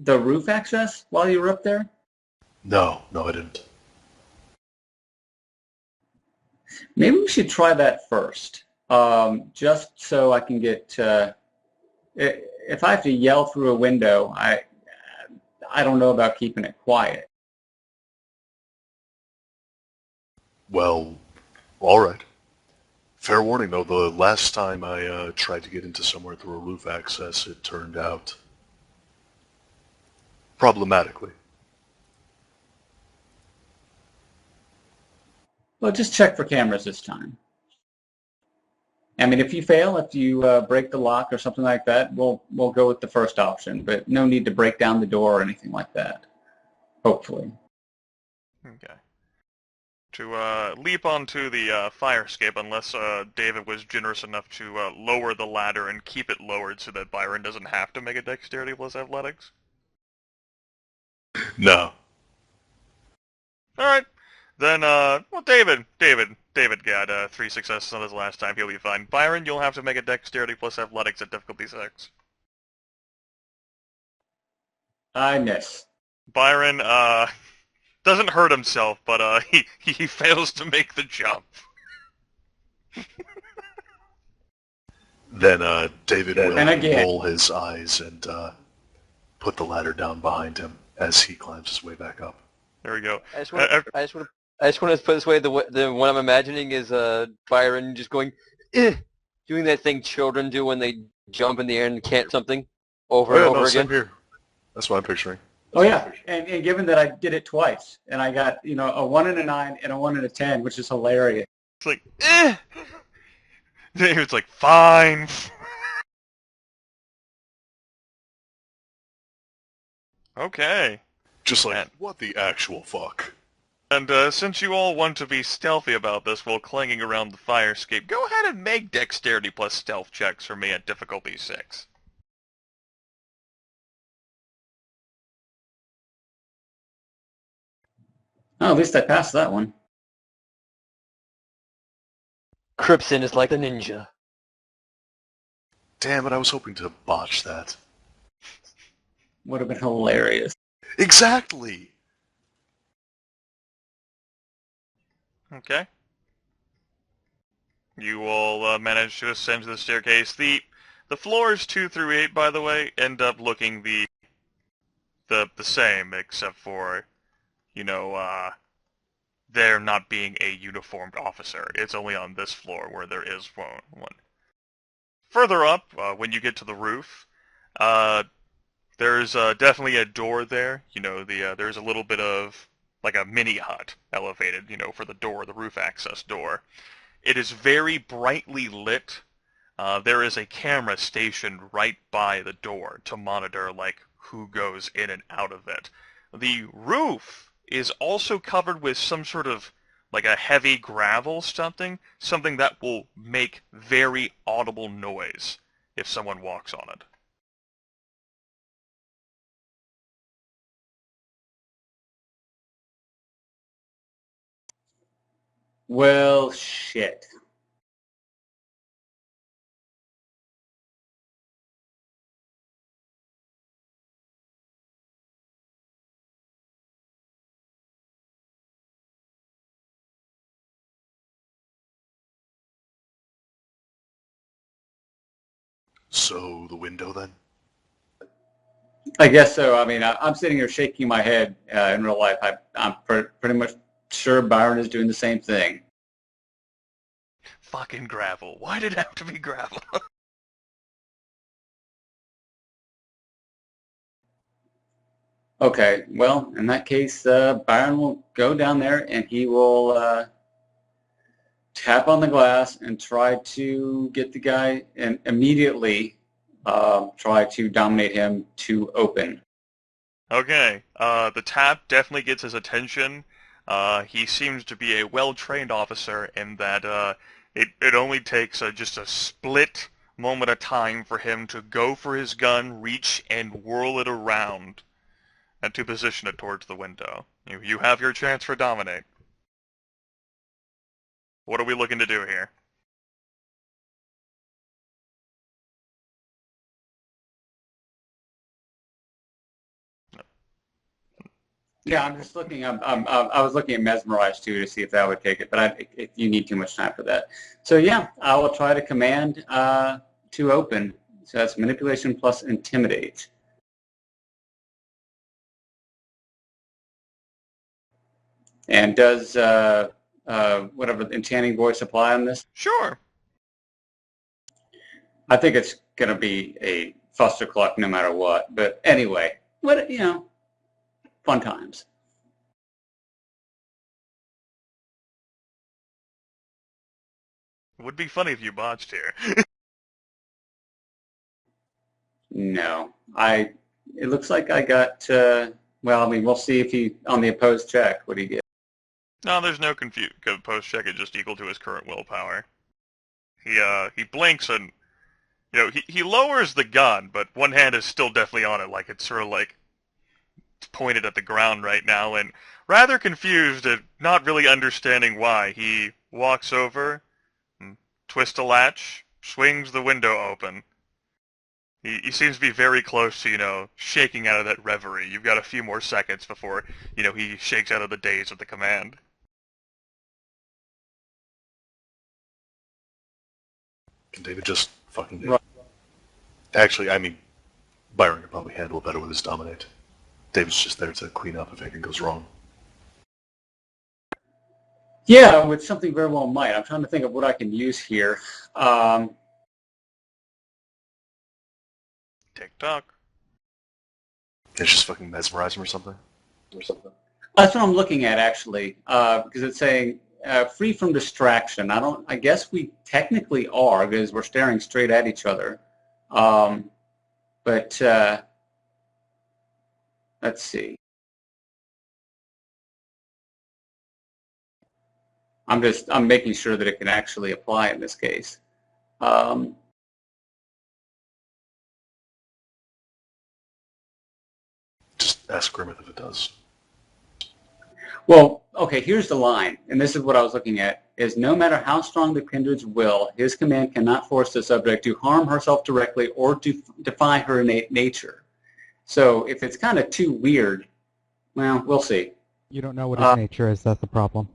roof access while you were up there? No, I didn't. Maybe we should try that first, just so I can get. If I have to yell through a window, I don't know about keeping it quiet. Well, all right. Fair warning, though. The last time I tried to get into somewhere through a roof access, it turned out problematically. Well, just check for cameras this time. I mean, if you fail, if you break the lock or something like that, we'll go with the first option. But no need to break down the door or anything like that. Hopefully. Okay. To leap onto the fire escape, unless David was generous enough to lower the ladder and keep it lowered so that Byron doesn't have to make a dexterity plus athletics. No. All right. Then, well, David got 3 successes on his last time. He'll be fine. Byron, you'll have to make a dexterity plus athletics at difficulty 6. I miss. Byron, doesn't hurt himself, but he fails to make the jump. Then David will again. roll his eyes and put the ladder down behind him as he climbs his way back up. There we go. I just want to put it this way. The what I'm imagining is Byron just going, doing that thing children do when they jump in the air and can't something over and over again. Here. That's what I'm picturing. Oh yeah, and given that I did it twice, and I got a 1 and a 9 and a 1 and a 10, which is hilarious. It's like, David's like, fine. Okay. Just like, what the actual fuck? And since you all want to be stealthy about this while clanging around the fire escape, go ahead and make dexterity plus stealth checks for me at difficulty 6. Oh, at least I passed that one. Cripson is like a ninja. Damn it, I was hoping to botch that. Would have been hilarious. Exactly! Okay. You all manage to ascend to the staircase. The floors 2 through 8, by the way, end up looking the same, except for, there not being a uniformed officer. It's only on this floor where there is one. Further up, when you get to the roof, there's definitely a door there. There's a little bit of like a mini hut elevated, for the door, the roof access door. It is very brightly lit. There is a camera stationed right by the door to monitor, like, who goes in and out of it. The roof is also covered with some sort of, like, a heavy gravel something that will make very audible noise if someone walks on it. Well, shit. So, the window then? I guess so. I mean, I'm sitting here shaking my head in real life. I'm pretty much sure Byron is doing the same thing. Fucking gravel. Why did it have to be gravel? Okay, well, in that case, Byron will go down there and he will tap on the glass and try to get the guy and immediately try to dominate him to open. Okay, the tap definitely gets his attention. He seems to be a well-trained officer in that it only takes just a split moment of time for him to go for his gun, reach, and whirl it around, and to position it towards the window. You have your chance for dominate. What are we looking to do here? Yeah, I'm just looking. I was looking at Mesmerize too to see if that would take it, but if you need too much time for that. So yeah, I will try to command to open. So that's manipulation plus intimidate. And does whatever enchanting voice apply on this? Sure. I think it's going to be a fustercluck no matter what. But anyway, fun times. It would be funny if you botched here. No, it looks like I got. Well, I mean, we'll see if he on the opposed check what he get. No, there's no post check. It's just equal to his current willpower. He blinks and he lowers the gun, but one hand is still definitely on it, like it's sort of like pointed at the ground right now, and rather confused and not really understanding why, he walks over, and twists a latch, swings the window open. He seems to be very close to, shaking out of that reverie. You've got a few more seconds before, he shakes out of the daze of the command. Can David just fucking do it? Actually, I mean, Byron could probably handle it better with his dominate. David's just there to clean up if anything goes wrong. Yeah, with something very well might. I'm trying to think of what I can use here. TikTok. It's just fucking mesmerize him or something? That's what I'm looking at, actually, because it's saying free from distraction. I guess we technically are, because we're staring straight at each other. But let's see. I'm making sure that it can actually apply in this case. Just ask Grimith if it does. Well, okay, here's the line, and this is what I was looking at, is no matter how strong the kindred's will, his command cannot force the subject to harm herself directly or to defy her innate nature. So if it's kind of too weird, well, we'll see. You don't know what his nature is, that's the problem.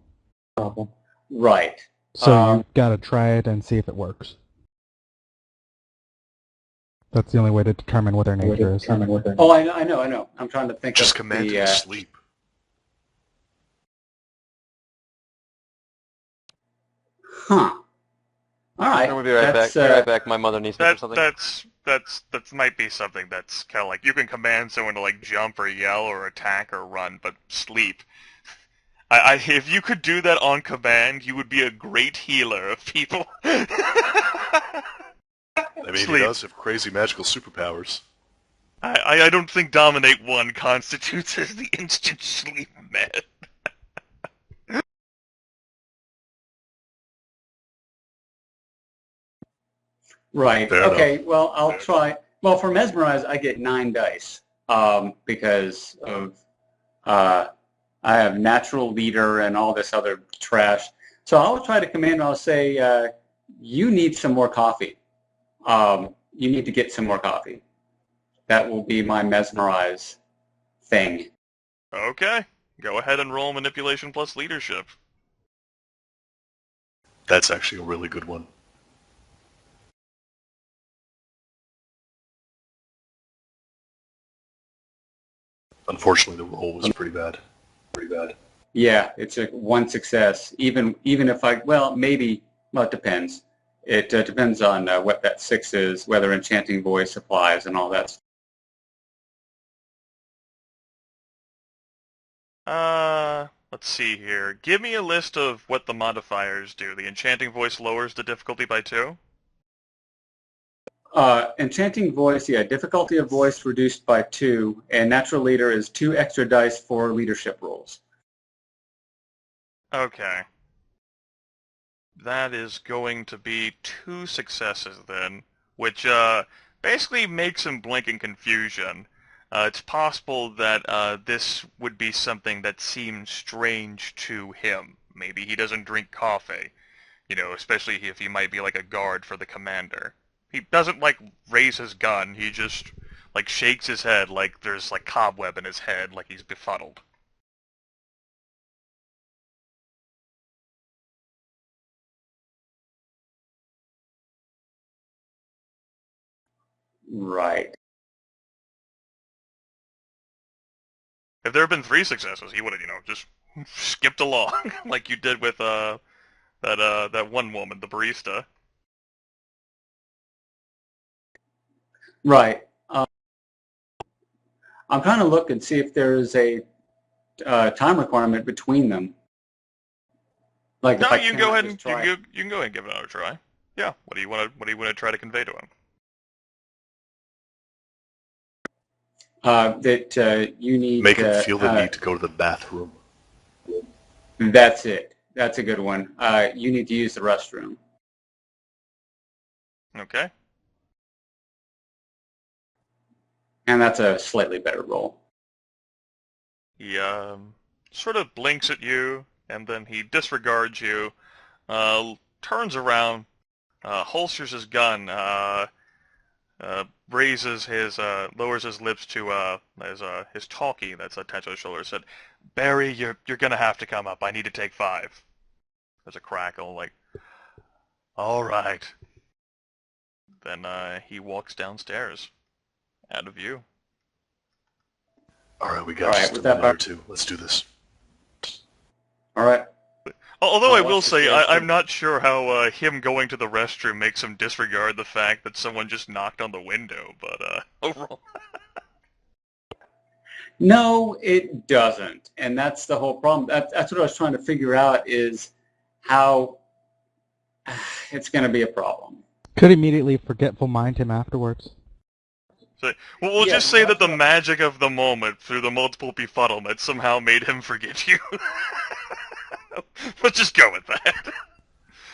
Right. So you've got to try it and see if it works. That's the only way to determine what their nature is. Oh, I know. I'm trying to think just of command him to sleep. Huh. All right. We'll be right back. Be right back. My mother needs me for something. That might be something that's kind of like, you can command someone to like jump or yell or attack or run, but sleep. If you could do that on command, you would be a great healer of people. I mean, he does have crazy magical superpowers. I don't think Dominate 1 constitutes as the instant sleep med. Right. Fair okay. enough. Well, I'll try. Well, for Mesmerize, I get 9 dice because of I have Natural Leader and all this other trash. So I'll try to command. I'll say, you need some more coffee. You need to get some more coffee. That will be my Mesmerize thing. Okay. Go ahead and roll Manipulation plus Leadership. That's actually a really good one. Unfortunately, the roll was pretty bad. Yeah, it's a 1 success. Even if maybe, it depends. It depends on what that 6 is, whether Enchanting Voice applies and all that stuff. Let's see here. Give me a list of what the modifiers do. The Enchanting Voice lowers the difficulty by 2? Enchanting Voice, difficulty of voice reduced by 2, and Natural Leader is 2 extra dice for leadership rolls. Okay. That is going to be 2 successes then. which basically makes him blink in confusion. It's possible that this would be something that seems strange to him. Maybe he doesn't drink coffee, especially if he might be like a guard for the commander. He doesn't like raise his gun, he just like shakes his head like there's like cobweb in his head, like he's befuddled. Right. If there had been 3 successes, he would have, just skipped along like you did with that one woman, the barista. Right. I'm trying to look and see if there is a time requirement between them. Like, No, if I you can go ahead and just try. you can go ahead and give it another try. Yeah. What do you want to try to convey to him? That you need. Make him feel the need to go to the bathroom. That's it. That's a good one. You need to use the restroom. Okay. And that's a slightly better roll. He sort of blinks at you, and then he disregards you, turns around, holsters his gun, raises his, lowers his lips to his talkie that's attached to his shoulder. Said, "Barry, you're gonna have to come up. I need to take 5." There's a crackle, like, all right. Then he walks downstairs, out of view. All right, we got just a minute or two. Let's do this. All right. Although I will say, I'm not sure how him going to the restroom makes him disregard the fact that someone just knocked on the window, but overall... No, it doesn't. And that's the whole problem. That's what I was trying to figure out, is how it's going to be a problem. Could immediately forgetful mind him afterwards. So, well, we'll just say that the magic of the moment, through the multiple befuddlement, somehow made him forget you. Let's just go with that.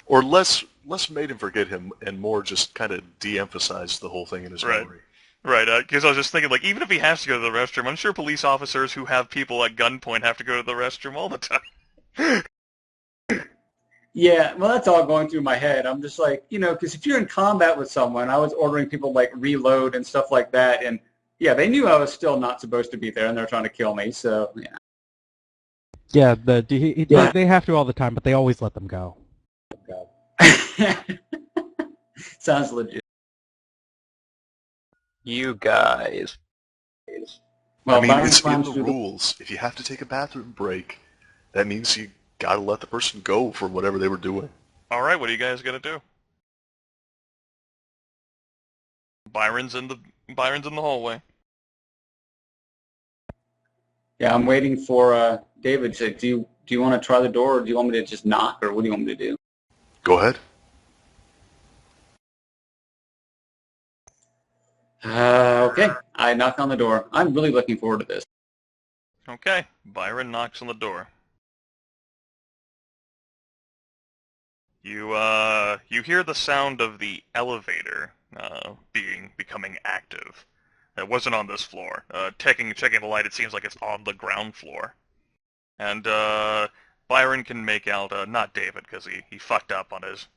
Or less made him forget him, and more just kind of de-emphasized the whole thing in his memory. Right, because I was just thinking, like, even if he has to go to the restroom, I'm sure police officers who have people at gunpoint have to go to the restroom all the time. Yeah, well, that's all going through my head. I'm just like, because if you're in combat with someone, I was ordering people, like, reload and stuff like that, and, yeah, they knew I was still not supposed to be there, and they're trying to kill me, so, yeah. Yeah, they have to all the time, but they always let them go. Sounds legit. You guys. Well, I mean, Byron it's in climbs the through rules. If you have to take a bathroom break, that means you gotta let the person go for whatever they were doing. Alright, what are you guys gonna do? Byron's in the hallway. Yeah, I'm waiting for David to say, do you want to try the door, or do you want me to just knock, or what do you want me to do? Go ahead. Okay, I knock on the door. I'm really looking forward to this. Okay, Byron knocks on the door. You hear the sound of the elevator becoming active. It wasn't on this floor. Checking the light, it seems like it's on the ground floor. And Byron can make out, not David, because he fucked up on his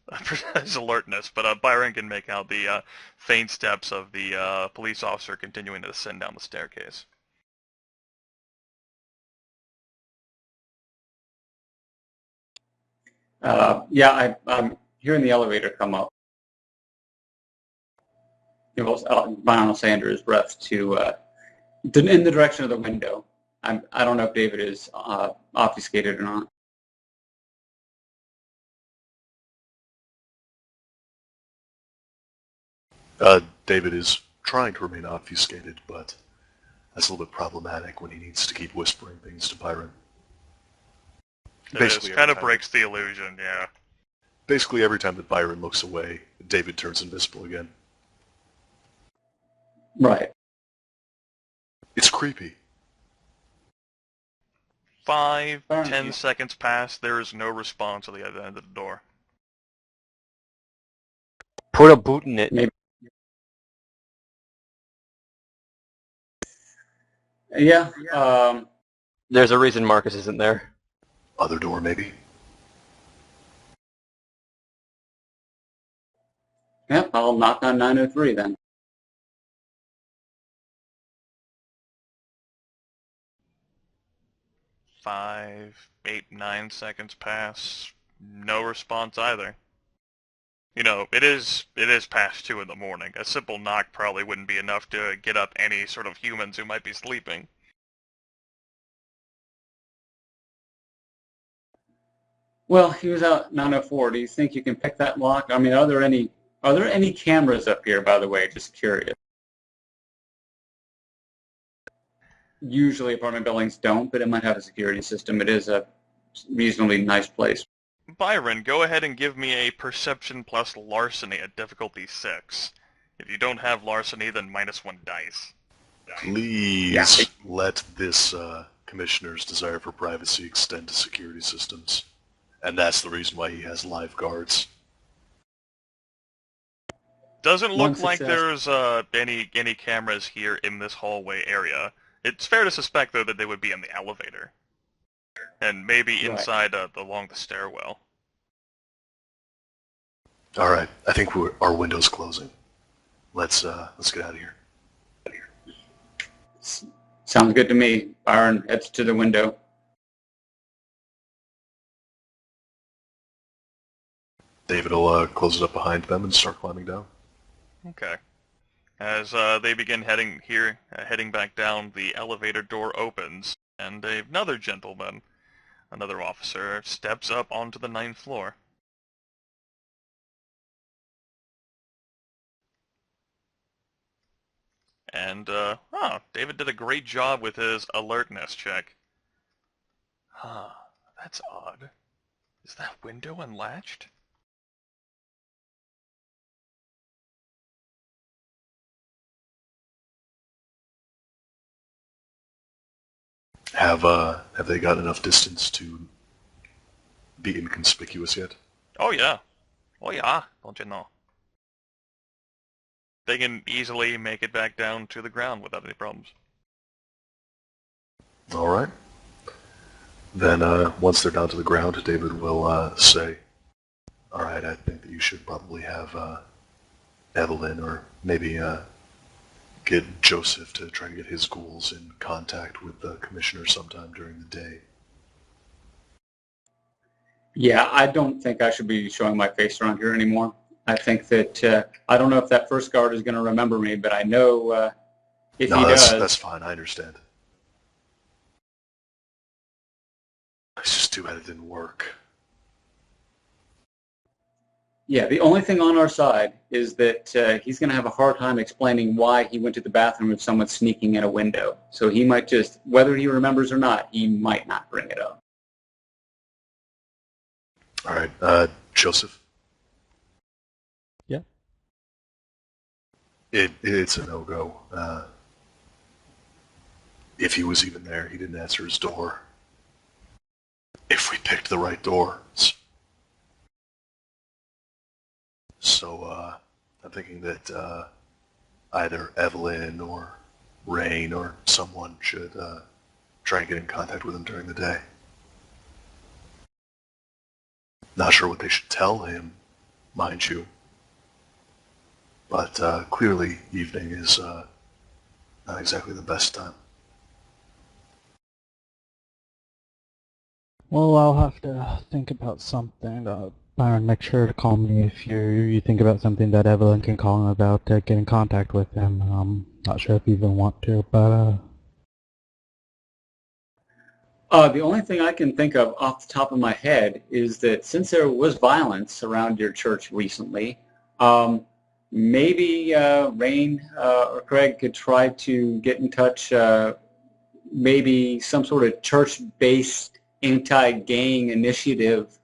his alertness, but Byron can make out the faint steps of the police officer continuing to ascend down the staircase. Yeah, I'm hearing the elevator come up. Byron will say under his breath to in the direction of the window. I don't know if David is obfuscated or not. David is trying to remain obfuscated, but that's a little bit problematic when he needs to keep whispering things to Byron. It kind of breaks the illusion, yeah. Basically, every time that Byron looks away, David turns invisible again. Right. It's creepy. 5-10 seconds pass. There is no response at the other end of the door. Put a boot in it. Maybe. Yeah. There's a reason Marcus isn't there. Other door, maybe? Yep, I'll knock on 903 then. Five, 8, 9 seconds pass. No response either. You know, it is past 2 in the morning. A simple knock probably wouldn't be enough to get up any sort of humans who might be sleeping. Well, he was out 904. Do you think you can pick that lock? I mean, are there any cameras up here, by the way? Just curious. Usually apartment buildings don't, but it might have a security system. It is a reasonably nice place. Byron, go ahead and give me a perception plus larceny at difficulty 6. If you don't have larceny, then -1 dice. Please let this commissioner's desire for privacy extend to security systems. And that's the reason why he has lifeguards. Doesn't One look like success. there's any cameras here in this hallway area. It's fair to suspect, though, that they would be in the elevator. And maybe Right. inside along the stairwell. All right, I think our window's closing. Let's get out of here. Sounds good to me. Byron heads to the window. David will close it up behind them and start climbing down. Okay. As they begin heading back down, the elevator door opens, and another gentleman, another officer, steps up onto the 9th floor. And, David did a great job with his alertness check. Huh, that's odd. Is that window unlatched? Have they got enough distance to be inconspicuous yet? Oh yeah. Oh yeah, don't you know? They can easily make it back down to the ground without any problems. All right. Then once they're down to the ground, David will say, all right, I think that you should probably have Evelyn or maybe get Joseph to try to get his ghouls in contact with the commissioner sometime during the day. Yeah, I don't think I should be showing my face around here anymore. I think that I don't know if that first guard is going to remember me, but I know if he does. That's fine. I understand. It's just too bad it didn't work. Yeah, the only thing on our side is that he's going to have a hard time explaining why he went to the bathroom with someone sneaking in a window. So he might just, whether he remembers or not, he might not bring it up. All right, Joseph? Yeah? It's a no-go. If he was even there, he didn't answer his door. If we picked the right doors. So, I'm thinking that either Evelyn or Rain or someone should try and get in contact with him during the day. Not sure what they should tell him, mind you. But clearly, evening is not exactly the best time. Well, I'll have to think about something. Byron, make sure to call me if you think about something that Evelyn can call him about to get in contact with him. Not sure if you even want to, but The only thing I can think of off the top of my head is that since there was violence around your church recently, maybe Rain or Craig could try to get in touch, maybe some sort of church-based anti-gang initiative.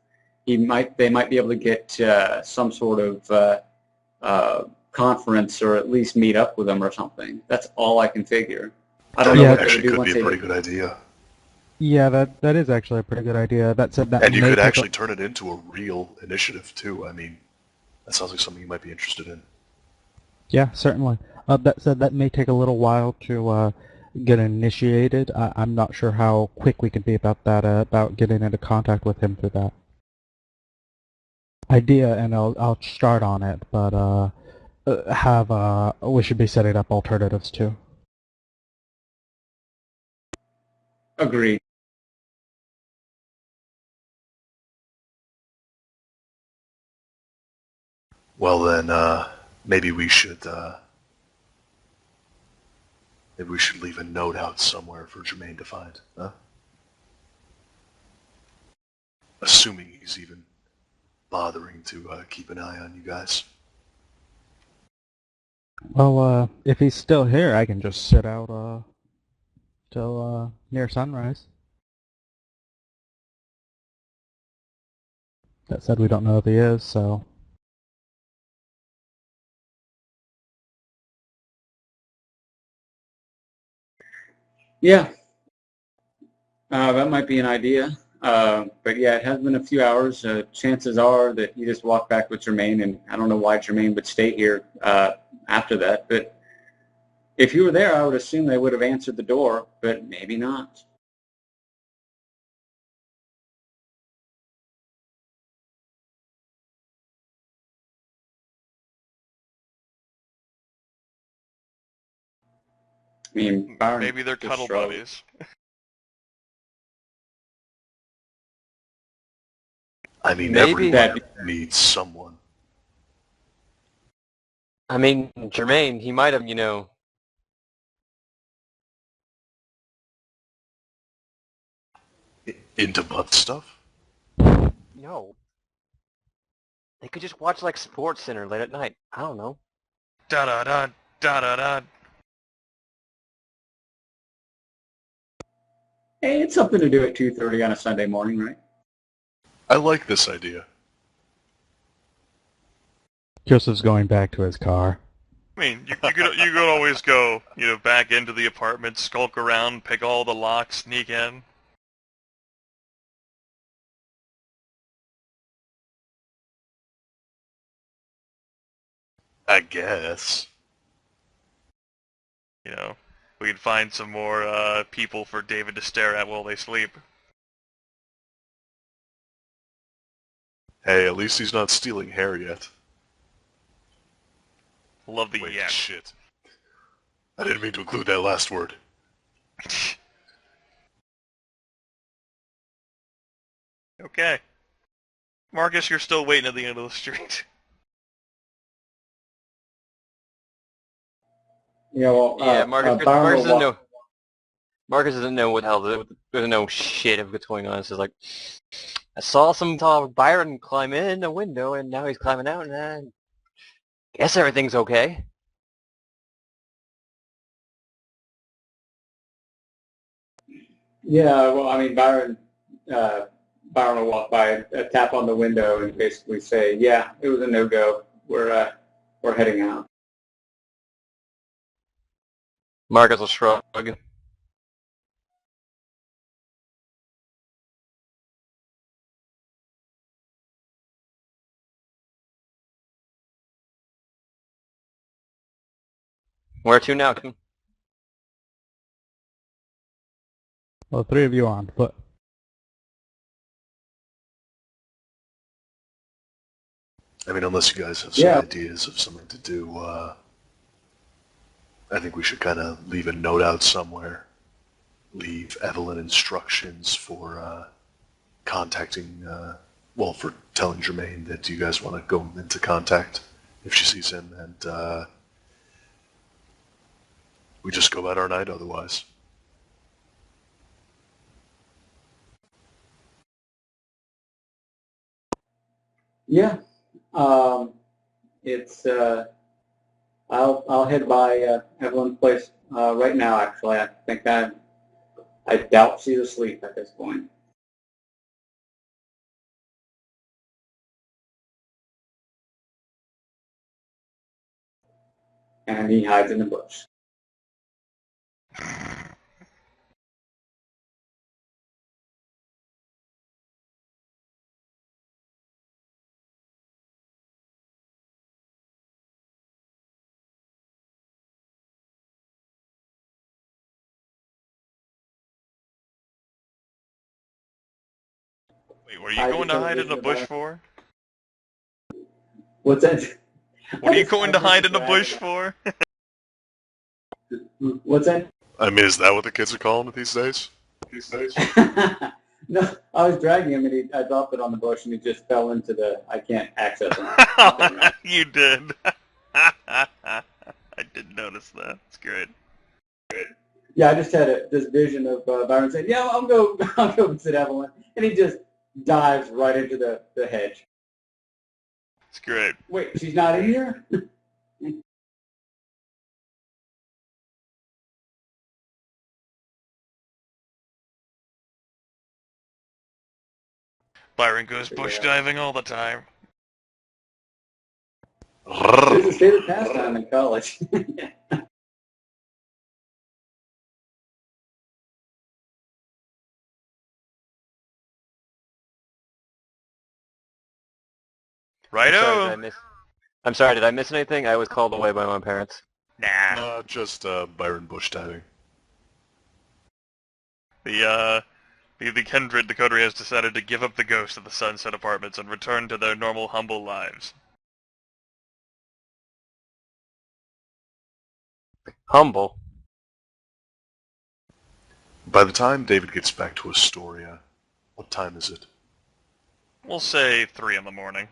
They might be able to get some sort of conference or at least meet up with them or something. That's all I can figure. I don't know what they would Actually, do could once be a they pretty good idea. yeah, that is actually a pretty good idea. That said, that And you may could take actually turn it into a real initiative, too. I mean, that sounds like something you might be interested in. Yeah, certainly. That said, that may take a little while to get initiated. I'm not sure how quick we can be about that, about getting into contact with him through that idea, and I'll start on it, but we should be setting up alternatives too. Agreed. Well then, maybe we should leave a note out somewhere for Jermaine to find, huh? Assuming he's even bothering to keep an eye on you guys. Well, if he's still here, I can just sit out till near sunrise. That said, we don't know if he is, so... Yeah, that might be an idea. But yeah, it has been a few hours. Chances are that you just walk back with Jermaine, and I don't know why Jermaine would stay here after that. But if you were there, I would assume they would have answered the door, but maybe not. I mean, Byron Maybe they're just cuddle shrugged. buddies. I mean, Maybe. everyone needs someone. I mean, Jermaine, he might have, Into butt stuff? No. They could just watch like Sports Center late at night. I don't know. Da da da da da da. Hey, it's something to do at 2:30 on a Sunday morning, right? I like this idea. Joseph's going back to his car. I mean, you could always go, back into the apartment, skulk around, pick all the locks, sneak in. I guess. We could find some more people for David to stare at while they sleep. Hey, at least he's not stealing hair yet. Love the Wait, yak. shit. I didn't mean to include that last word. Okay. Marcus, you're still waiting at the end of the street. Yeah, well, Yeah, Marcus Byron will doesn't walk. know. Marcus doesn't know what the hell. Doesn't know shit of what's going on. It's just like, I saw some Byron climb in a window, and now he's climbing out, and I guess everything's okay. Yeah, well, I mean, Byron will walk by, tap on the window, and basically say, "Yeah, it was a no-go. We're heading out." Marcus will shrug. Where to now, Tim? Well, 3 of you on foot. I mean, unless you guys have some ideas of something to do, I think we should kind of leave a note out somewhere. Leave Evelyn instructions for contacting, for telling Jermaine that you guys want to go into contact if she sees him, and we just go about our night otherwise. Yeah, it's. I'll head by Evelyn's place right now. Actually, I think I doubt she's asleep at this point. And he hides in the bush. What are you going to hide in the bush for? What's that? What are you going to hide in the bush for? What's that? I mean, is that what the kids are calling it these days? No, I was dragging him, and I dropped it on the bush, and he just fell into the. I can't access him. You did. I didn't notice that. It's great. Yeah, I just had this vision of Byron saying, "Yeah, I'll go visit Evelyn," and he just dives right into the hedge. It's great. Wait, she's not in here? Byron goes bush diving all the time. It's his favorite pastime in college. Righto. I'm sorry, did I miss anything? I was called away by my parents. Nah. Just Byron bush diving. The kindred, the coterie, has decided to give up the ghost of the Sunset Apartments and return to their normal, humble lives. Humble. By the time David gets back to Astoria, what time is it? We'll say 3 in the morning.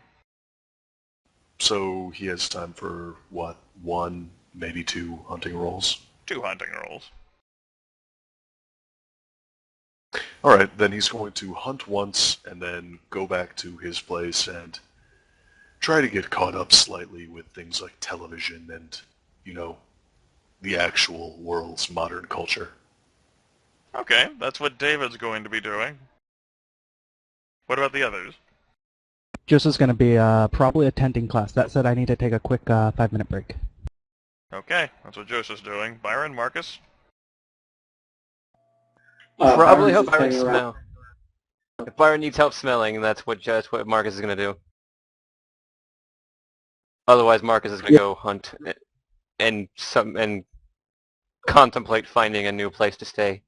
So he has time for, what, 1, maybe 2 hunting rolls? 2 hunting rolls. Alright, then he's going to hunt once and then go back to his place and try to get caught up slightly with things like television and, you know, the actual world's modern culture. Okay, that's what David's going to be doing. What about the others? Joseph's going to be probably attending class. That said, I need to take a quick 5-minute break. Okay, that's what Joseph's doing. Byron, Marcus? Probably help Byron's Byron smell. If Byron needs help smelling, that's what Marcus is going to do. Otherwise, Marcus is going to go hunt and contemplate finding a new place to stay.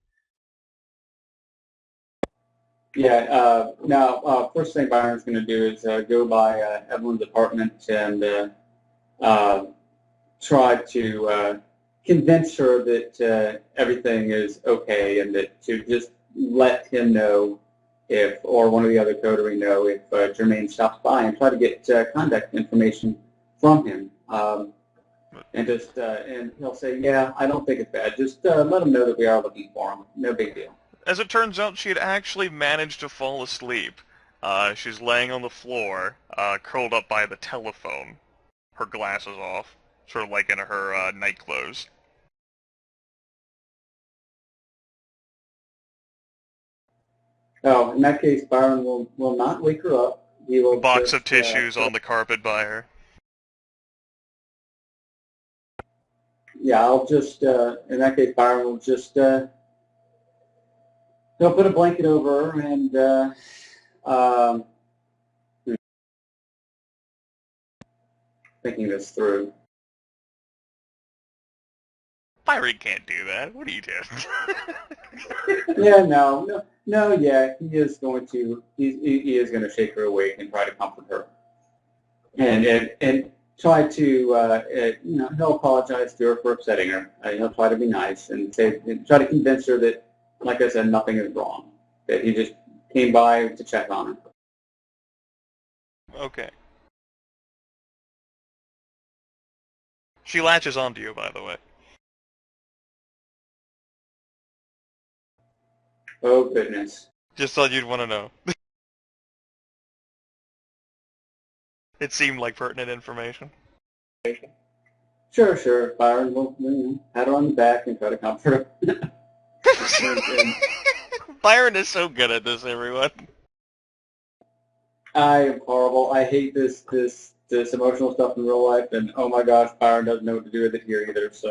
Yeah, now, first thing Byron's going to do is go by Evelyn's apartment and try to convince her that everything is okay and that to just let him know if, or one of the other coterie know if Jermaine stops by and try to get contact information from him. And just, and he'll say, yeah, I don't think it's bad. Just let him know that we are looking for him. No big deal. As it turns out, she had actually managed to fall asleep. She's laying on the floor, curled up by the telephone, her glasses off, sort of like in her night clothes. Oh, in that case, Byron will not wake her up. He will Box of tissues on the carpet by her. Yeah, I'll just, in that case, Byron will just, he'll put a blanket over her and, thinking this through. Byron can't do that. What are you doing? Yeah, yeah, he is going to, he is going to shake her awake and try to comfort her. And try to, you know, he'll apologize to her for upsetting her. He'll try to be nice and try to convince her that, like I said, nothing is wrong. That he just came by to check on her. Okay. She latches onto you, by the way. Oh, goodness. Just thought you'd want to know. It seemed like pertinent information. Sure. Byron will pat her on the back and try to comfort her. Byron is so good at this, everyone. I am horrible. I hate this emotional stuff in real life, and oh my gosh, Byron doesn't know what to do with it here either. So.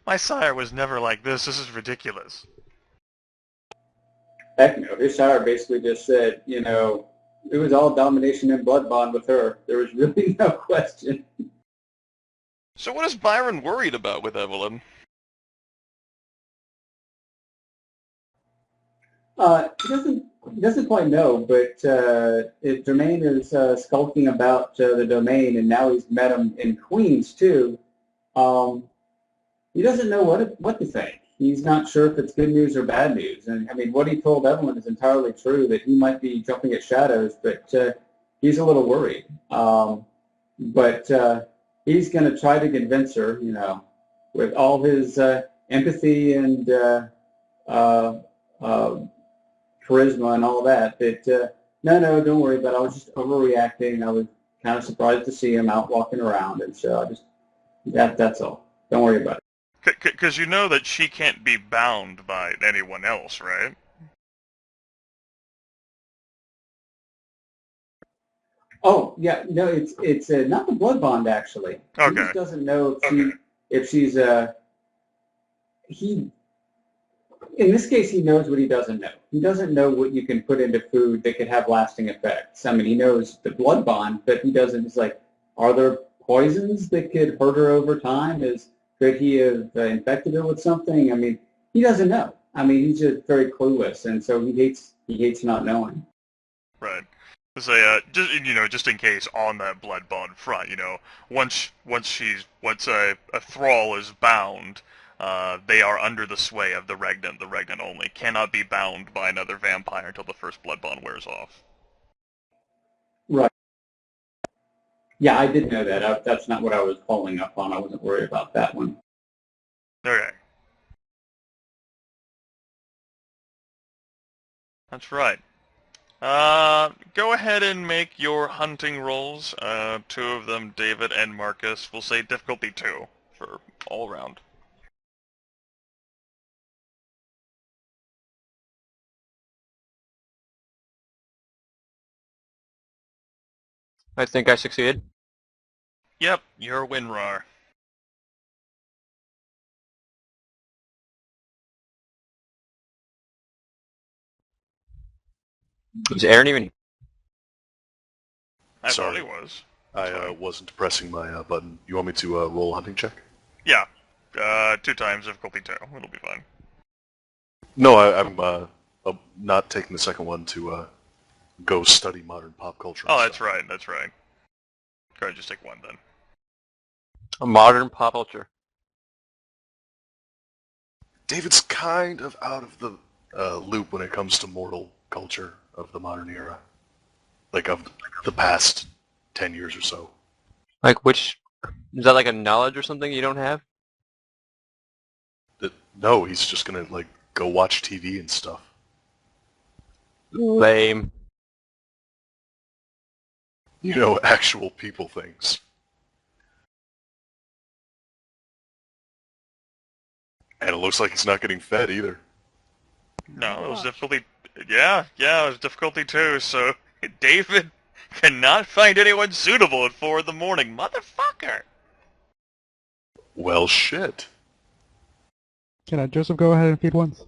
My sire was never like this. This is ridiculous. Heck no. His sire basically just said, you know, it was all domination and blood bond with her. There was really no question. So what is Byron worried about with Evelyn? He doesn't quite know, but Jermaine is skulking about the domain, and now he's met him in Queens too. He doesn't know what to think. He's not sure if it's good news or bad news. And I mean, what he told Evelyn is entirely true, that he might be jumping at shadows, but he's a little worried. But he's going to try to convince her, with all his empathy and charisma and all that, no, don't worry about it. I was just overreacting. I was kind of surprised to see him out walking around, and so that's all. Don't worry about it. Because you know that she can't be bound by anyone else, right? Oh yeah, no, it's not the blood bond actually. Okay. He just doesn't know if she's he. In this case, he knows what he doesn't know. He doesn't know what you can put into food that could have lasting effects. I mean, he knows the blood bond, but he doesn't. It's like, are there poisons that could hurt her over time? Could he have infected her with something? I mean, he doesn't know. I mean, he's just very clueless, and so he hates not knowing. Right. Say, just in case on that blood bond front, once a thrall is bound, they are under the sway of the regnant. The regnant only cannot be bound by another vampire until the first blood bond wears off. Right. Yeah, I did know that. That's not what I was following up on. I wasn't worried about that one. Okay. That's right. Go ahead and make your hunting rolls. Two of them, David and Marcus. We'll say difficulty 2 for all round. I think I succeeded. Yep, you're WinRAR. Is Aaron even? I thought Sorry. he was. I wasn't pressing my button. You want me to roll a hunting check? Yeah. 2 times difficulty 2. It'll be fine. No, I'm not taking the second one to go study modern pop culture. Oh, that's right. Go ahead, just take 1 then. A modern pop culture. David's kind of out of the loop when it comes to mortal culture of the modern era. Like, of the past 10 years or so. Like which? Is that like a knowledge or something you don't have? No, he's just gonna, go watch TV and stuff. Lame. Actual people things. And it looks like he's not getting fed either. No, it was difficulty... Yeah, it was difficulty 2, so David cannot find anyone suitable at 4 in the morning. Motherfucker! Well, shit. Can I, Joseph, go ahead and feed once?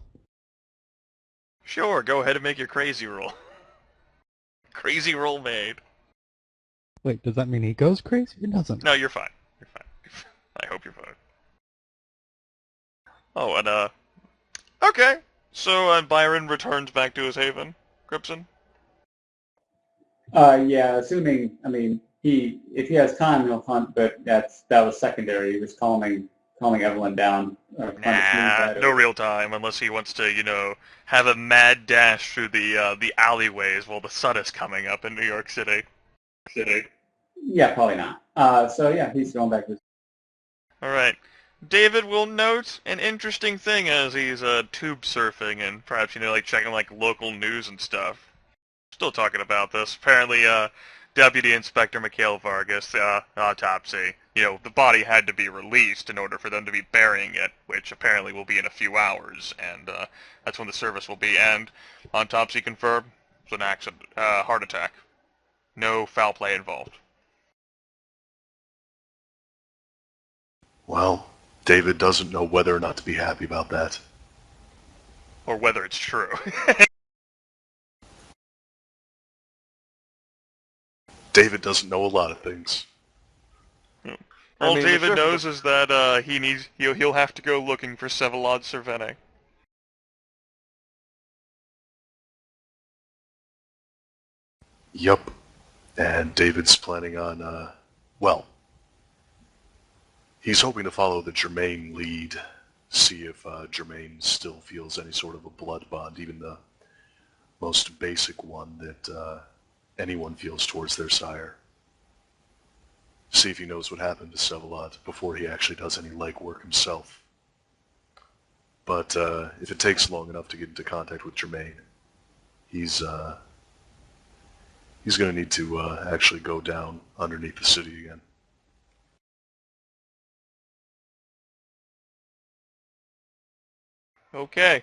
Sure, go ahead and make your crazy roll. Crazy roll made. Wait, does that mean he goes crazy or doesn't? No, you're fine. I hope you're fine. Oh, and, okay. So, Byron returns back to his haven, Gripson? Yeah, assuming, I mean, if he has time, he'll hunt, but that was secondary. He was calming Evelyn down. Nah, no real time, unless he wants to, have a mad dash through the alleyways while the sun is coming up in New York City. Yeah, probably not. So yeah, he's going back to... Alright. David will note an interesting thing as he's tube surfing and perhaps, checking local news and stuff. Still talking about this. Apparently, Deputy Inspector Mikhail Vargas, autopsy. The body had to be released in order for them to be burying it, which apparently will be in a few hours, and that's when the service will be. And autopsy confirmed, it's an accident, heart attack. No foul play involved. Well, David doesn't know whether or not to be happy about that. Or whether it's true. David doesn't know a lot of things. All David knows is that he'll have to go looking for Sevalod Cervene. Yup. And David's planning on, well, he's hoping to follow the Germain lead, see if Germain still feels any sort of a blood bond, even the most basic one that anyone feels towards their sire. See if he knows what happened to Sevalot before he actually does any legwork himself. But if it takes long enough to get into contact with Germain, he's going to need to actually go down underneath the city again. Okay.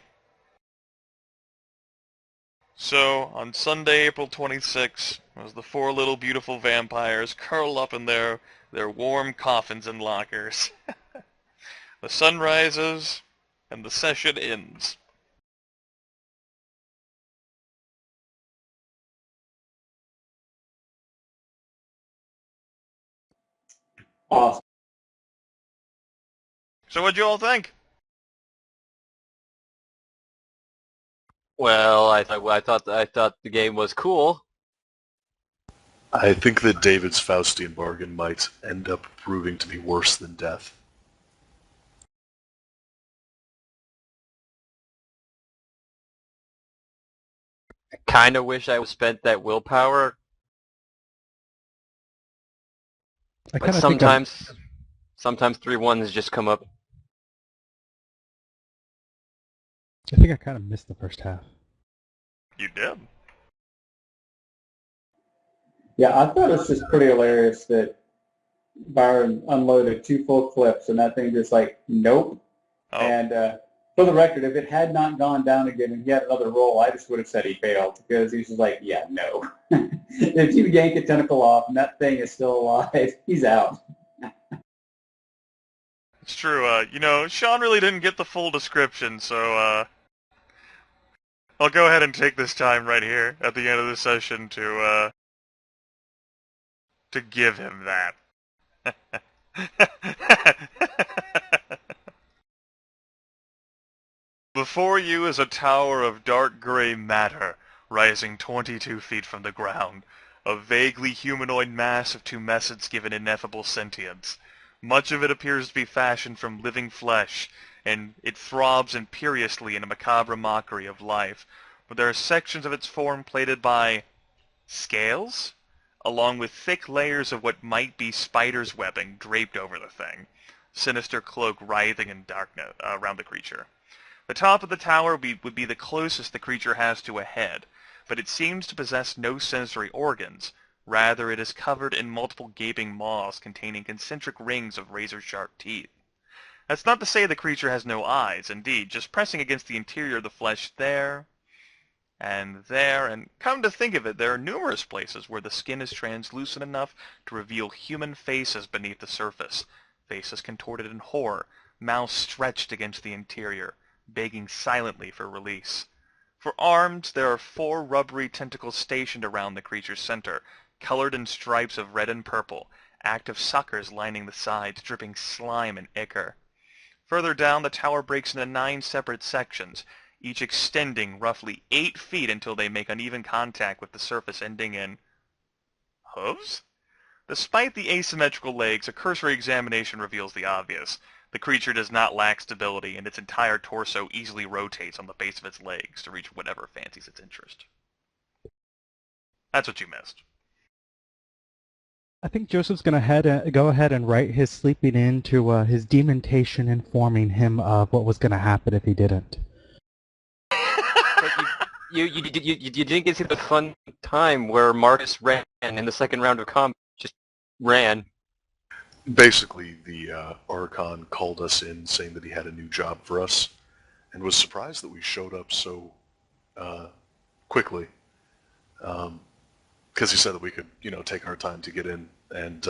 So, on Sunday, April 26th, as the four little beautiful vampires curl up in their warm coffins and lockers, the sun rises, and the session ends. Awesome. So what'd you all think? Well, I thought the game was cool. I think that David's Faustian bargain might end up proving to be worse than death. I kind of wish I spent that willpower, but sometimes 3-1s just come up. I think I kind of missed the first half. You did. Yeah, I thought it was just pretty hilarious that Byron unloaded 2 full clips and that thing just like, nope. Oh. And for the record, if it had not gone down again and he had another roll, I just would have said he failed because he's just like, yeah, no. If you yank a tentacle off and that thing is still alive, he's out. It's true. Sean really didn't get the full description, so I'll go ahead and take this time right here at the end of the session to give him that. Before you is a tower of dark gray matter, rising 22 feet from the ground, a vaguely humanoid mass of tumescids given ineffable sentience. Much of it appears to be fashioned from living flesh, and it throbs imperiously in a macabre mockery of life, but there are sections of its form plated by scales, along with thick layers of what might be spider's webbing draped over the thing, sinister cloak writhing in darkness around the creature. The top of the tower would be the closest the creature has to a head, but it seems to possess no sensory organs. Rather, it is covered in multiple gaping maws containing concentric rings of razor-sharp teeth. That's not to say the creature has no eyes. Indeed, just pressing against the interior of the flesh there, and come to think of it, there are numerous places where the skin is translucent enough to reveal human faces beneath the surface, faces contorted in horror, mouths stretched against the interior, begging silently for release. For arms, there are 4 rubbery tentacles stationed around the creature's center, colored in stripes of red and purple, active suckers lining the sides, dripping slime and ichor. Further down, the tower breaks into 9 separate sections, each extending roughly 8 feet until they make uneven contact with the surface, ending in hooves? Despite the asymmetrical legs, a cursory examination reveals the obvious. The creature does not lack stability, and its entire torso easily rotates on the base of its legs to reach whatever fancies its interest. That's what you missed. I think Joseph's going to go ahead and write his sleeping into his dementation informing him of what was going to happen if he didn't. But you didn't get to see the fun time where Marcus ran in the second round of combat. Just ran. Basically, the Archon called us in saying that he had a new job for us, and was surprised that we showed up so quickly. Because he said that we could, take our time to get in. And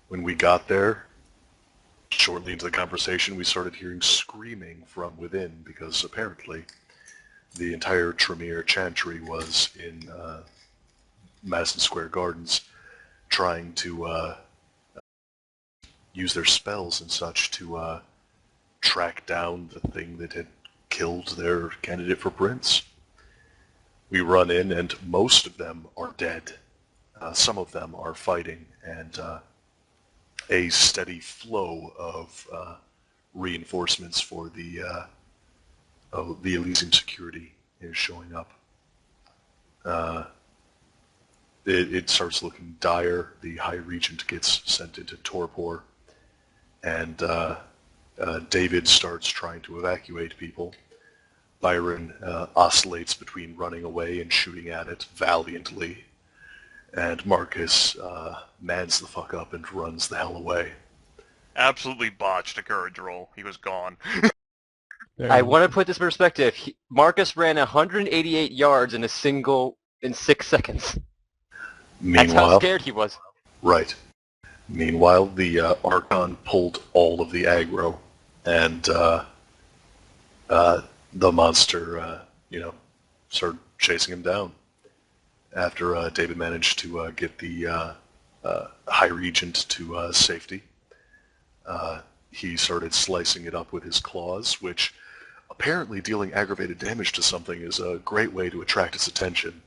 when we got there, shortly into the conversation, we started hearing screaming from within, because apparently the entire Tremere Chantry was in Madison Square Gardens trying to use their spells and such to track down the thing that had killed their candidate for prince. We run in, and most of them are dead. Some of them are fighting, and a steady flow of reinforcements for the Elysium security is showing up. It starts looking dire. The High Regent gets sent into torpor, and David starts trying to evacuate people. Byron oscillates between running away and shooting at it valiantly, and Marcus mans the fuck up and runs the hell away. Absolutely botched a courage roll. He was gone. I want to put this in perspective. Marcus ran 188 yards in 6 seconds. That's how scared he was. Right. Meanwhile, the Archon pulled all of the aggro, and the monster, started chasing him down. After David managed to get the High Regent to safety, he started slicing it up with his claws, which apparently dealing aggravated damage to something is a great way to attract its attention,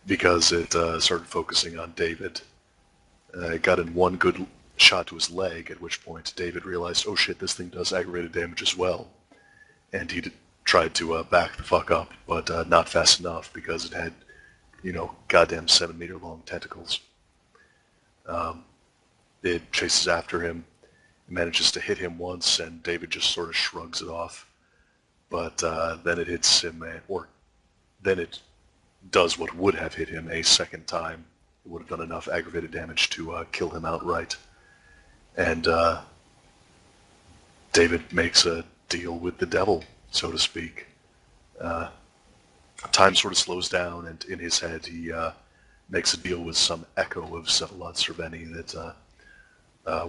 because it started focusing on David. It got in one good shot to his leg, at which point David realized, oh shit, this thing does aggravated damage as well. And he tried to back the fuck up, but not fast enough, because it had, goddamn 7-meter long tentacles. It chases after him, manages to hit him once, and David just sort of shrugs it off. But then it hits him, or then it does what would have hit him a second time. It would have done enough aggravated damage to kill him outright. And David makes a deal with the devil, so to speak. Time sort of slows down, and in his head he makes a deal with some echo of Vsevolod Cerveni that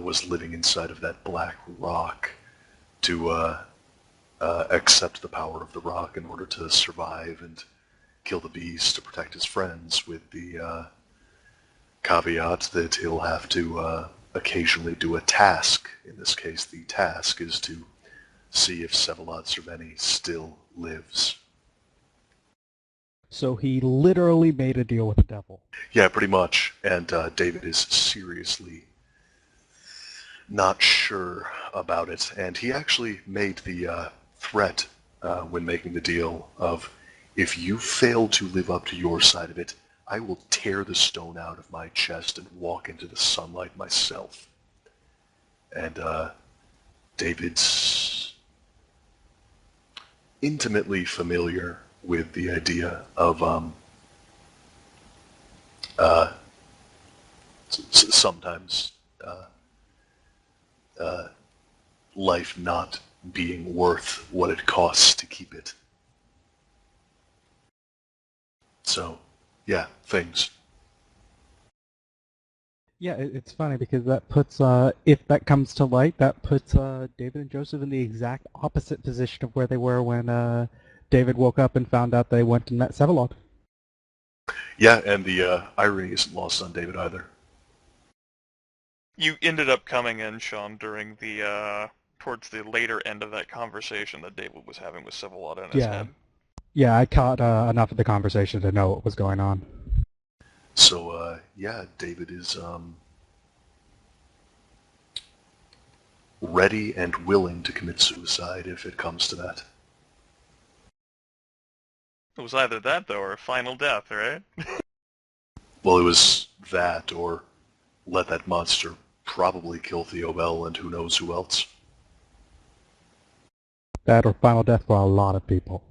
was living inside of that black rock to accept the power of the rock in order to survive and kill the beast to protect his friends, with the caveat that he'll have to occasionally do a task. In this case, the task is to see if Vsevolod Cerveni still lives. So he literally made a deal with the devil. Yeah, pretty much. And David is seriously not sure about it. And he actually made the threat when making the deal of, if you fail to live up to your side of it, I will tear the stone out of my chest and walk into the sunlight myself. And David's intimately familiar with the idea of sometimes life not being worth what it costs to keep it. So, yeah, things. Yeah, it's funny because that puts, if that comes to light, that puts David and Joseph in the exact opposite position of where they were when David woke up and found out they went and met Vsevolod. Yeah, and the irony isn't lost on David either. You ended up coming in, Sean, during the towards the later end of that conversation that David was having with Vsevolod in his head. Yeah, I caught enough of the conversation to know what was going on. So, yeah, David is ready and willing to commit suicide if it comes to that. It was either that, though, or a final death, right? Well, it was that, or let that monster probably kill Theo Bell and who knows who else. That or final death for a lot of people.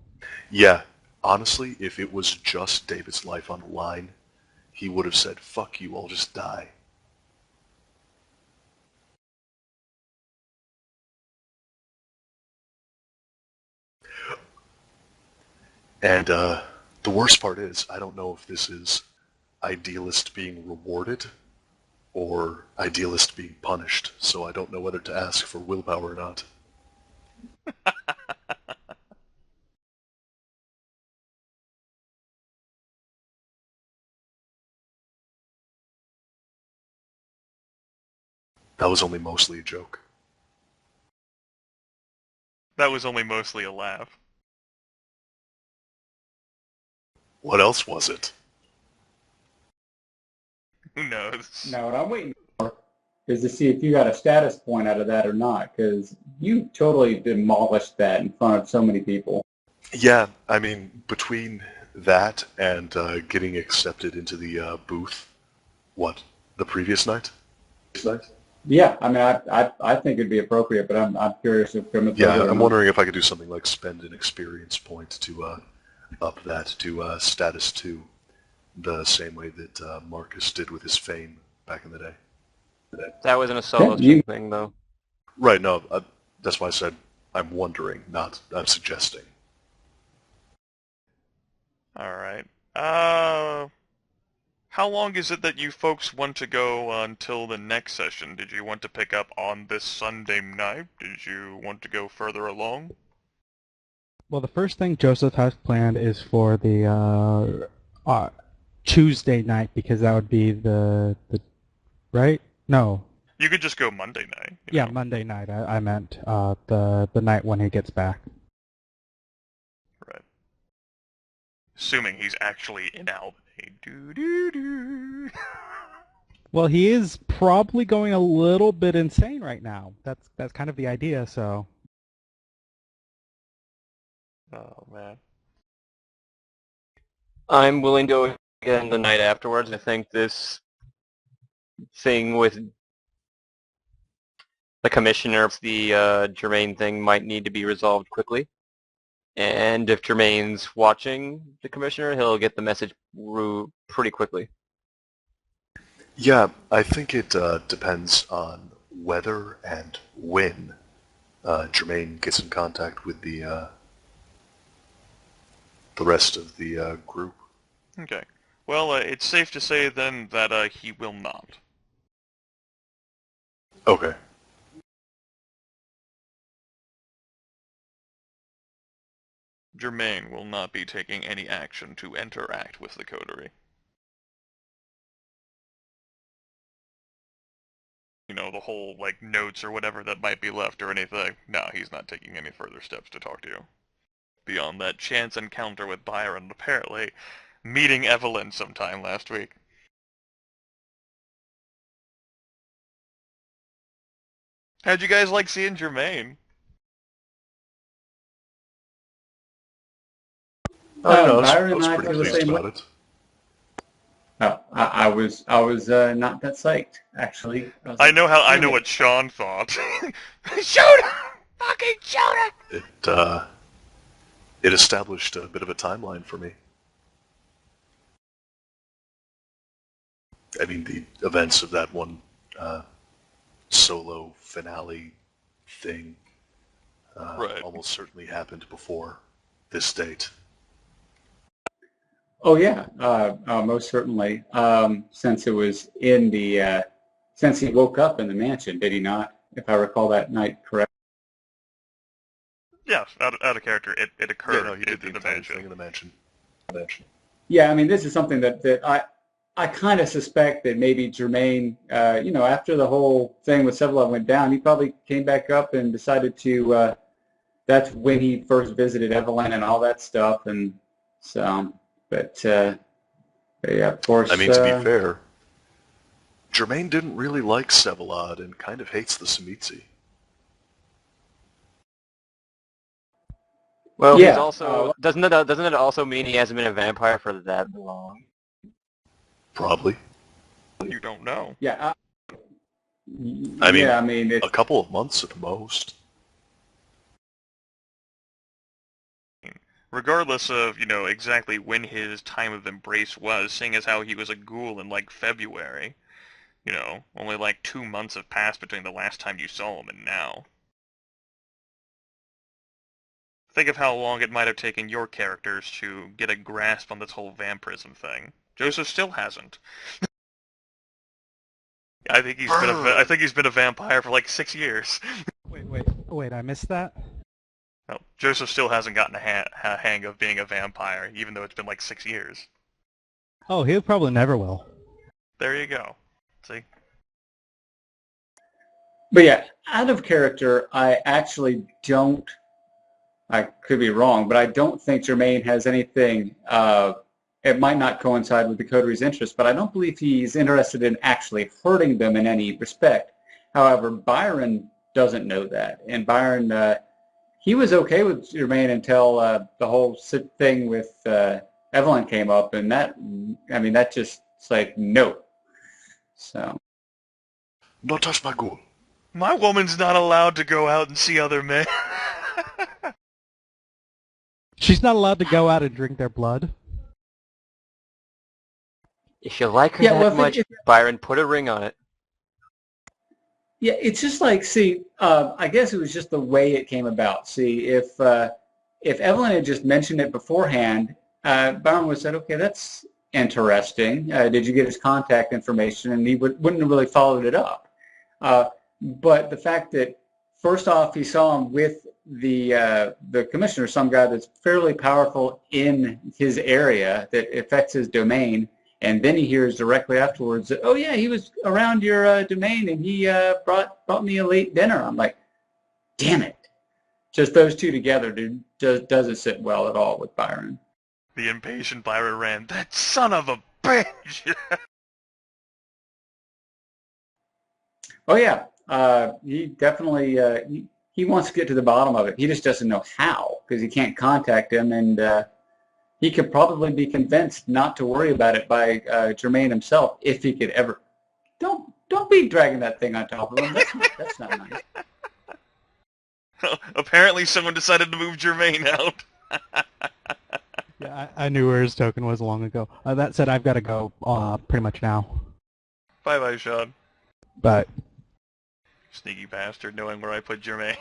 Yeah, honestly, if it was just David's life on the line, he would have said, fuck you, I'll just die. And the worst part is, I don't know if this is idealist being rewarded or idealist being punished, so I don't know whether to ask for willpower or not. That was only mostly a joke. That was only mostly a laugh. What else was it? Who knows? Now, what I'm waiting for is to see if you got a status point out of that or not, because you totally demolished that in front of so many people. Yeah, I mean, between that and getting accepted into the booth, what, the previous night? Yeah, I mean, I think it'd be appropriate, but I'm curious if Grimith Yeah, does it or I'm not. wondering if I could do something like spend an experience point to up that to status 2, the same way that Marcus did with his fame back in the day. That wasn't a solo you- thing, though. Right, no, that's why I said I'm wondering, not I'm suggesting. All right. How long is it that you folks want to go until the next session? Did you want to pick up on this Sunday night? Did you want to go further along? Well, the first thing Joseph has planned is for the Tuesday night, because that would be the right? No. You could just go Monday night. Yeah, know? Monday night. I meant the night when he gets back. Right. Assuming he's actually in Albany. Doo-doo-doo. Well, he is probably going a little bit insane right now. That's kind of the idea, so. Oh, man. I'm willing to go again the night afterwards. I think this thing with the commissioner, the Germain thing, might need to be resolved quickly. And if Germain's watching the commissioner, he'll get the message pretty quickly. Yeah, I think it depends on whether and when Germain gets in contact with the rest of the group. Okay. Well, it's safe to say then that he will not. Okay. Germain will not be taking any action to interact with the coterie. You know, the whole, like, notes or whatever that might be left or anything. No, he's not taking any further steps to talk to you. Beyond that chance encounter with Byron, apparently meeting Evelyn sometime last week. How'd you guys like seeing Germain? I was Byron and I pretty feel the pleased same about way. it. Oh, I was not that psyched, actually. I know what Sean thought. Shoot him! Fucking shoot him! It established a bit of a timeline for me. I mean, the events of that one solo finale thing Right. almost certainly happened before this date. Oh yeah, most certainly. Since it was in the, since he woke up in the mansion, did he not? If I recall that night correct. Yes, out of character. It occurred Yeah, no, he did the in the entire mansion. thing in the mansion. Yeah, I mean, this is something that I kind of suspect that maybe Germain, you know, after the whole thing with Sevilla went down, he probably came back up and decided to. That's when he first visited Evelyn and all that stuff, and so. But yeah, of course. I mean, to be fair, Germain didn't really like Sevalad and kind of hates the Samitsi. Well, Yeah, he's also doesn't it also mean he hasn't been a vampire for that long? Probably. You don't know. Yeah. I mean, yeah, I mean, a couple of months at the most. Regardless of, you know, exactly when his time of embrace was, seeing as how he was a ghoul in, like, February. You know, only like 2 months have passed between the last time you saw him and now. Think of how long it might have taken your characters to get a grasp on this whole vampirism thing. Joseph still hasn't. I think he's been a vampire for like 6 years. Wait, I missed that? No, Joseph still hasn't gotten a hang of being a vampire, even though it's been like 6 years. Oh, he probably never will. There you go. See? But yeah, out of character, I actually don't. I could be wrong, but I don't think Germain has anything it might not coincide with the coterie's interest, but I don't believe he's interested in actually hurting them in any respect. However, Byron doesn't know that, and Byron, he was okay with Germain until the whole thing with Evelyn came up, and that, I mean, that just, it's like, no. So. Don't touch my ghoul. My woman's not allowed to go out and see other men. She's not allowed to go out and drink their blood. If you like her Yeah, well, that much, Byron, put a ring on it. Yeah, it's just like, see, I guess it was just the way it came about. See, if Evelyn had just mentioned it beforehand, Byron would have said, okay, that's interesting. Did you get his contact information? And he wouldn't have really followed it up. But the fact that, first off, he saw him with the commissioner, some guy that's fairly powerful in his area that affects his domain, and then he hears directly afterwards that, oh yeah, he was around your domain and he brought me a late dinner. I'm like, damn it. Just those two together doesn't sit well at all with Byron. The impatient Byron ran, that son of a bitch! Oh yeah, he definitely, he wants to get to the bottom of it. He just doesn't know how, because he can't contact him, and he could probably be convinced not to worry about it by Germain himself if he could ever. Don't be dragging that thing on top of him. That's not nice. Apparently someone decided to move Germain out. Yeah, I knew where his token was long ago. That said, I've got to go pretty much now. Bye-bye, Sean. Bye. Sneaky bastard, knowing where I put Germain.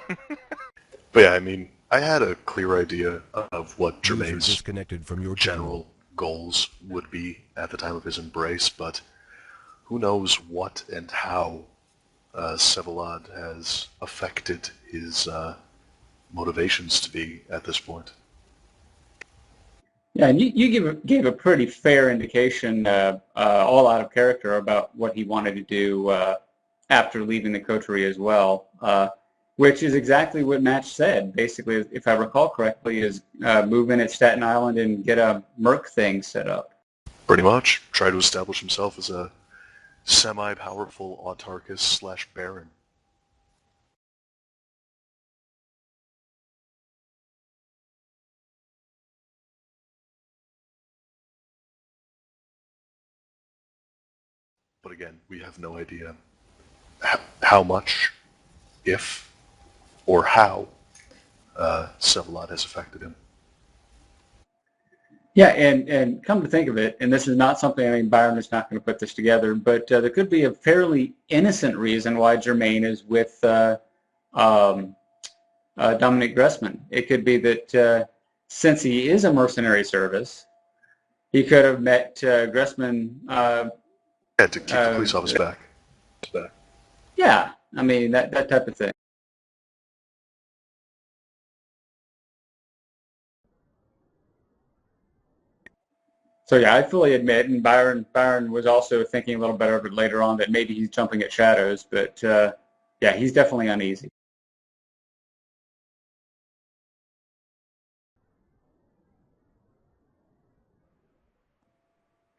But yeah, I mean, I had a clear idea of what Germain's disconnected from your general goals would be at the time of his embrace, but who knows what and how Sevalad has affected his motivations to be at this point. Yeah, and you gave a pretty fair indication, all out of character, about what he wanted to do after leaving the coterie as well, which is exactly what Match said. Basically, if I recall correctly, is move in at Staten Island and get a Merc thing set up. Pretty much. Try to establish himself as a semi-powerful autarchist / baron. But again, we have no idea how much, if, or how Sevalad has affected him. Yeah, and come to think of it, and this is not something, I mean, Byron is not going to put this together, but there could be a fairly innocent reason why Germain is with Dominic Gressman. It could be that since he is a mercenary service, he could have met Gressman. Yeah, to keep the police office back. Yeah, I mean, that type of thing. So yeah, I fully admit, and Byron was also thinking a little bit of it later on, that maybe he's jumping at shadows, but yeah, he's definitely uneasy.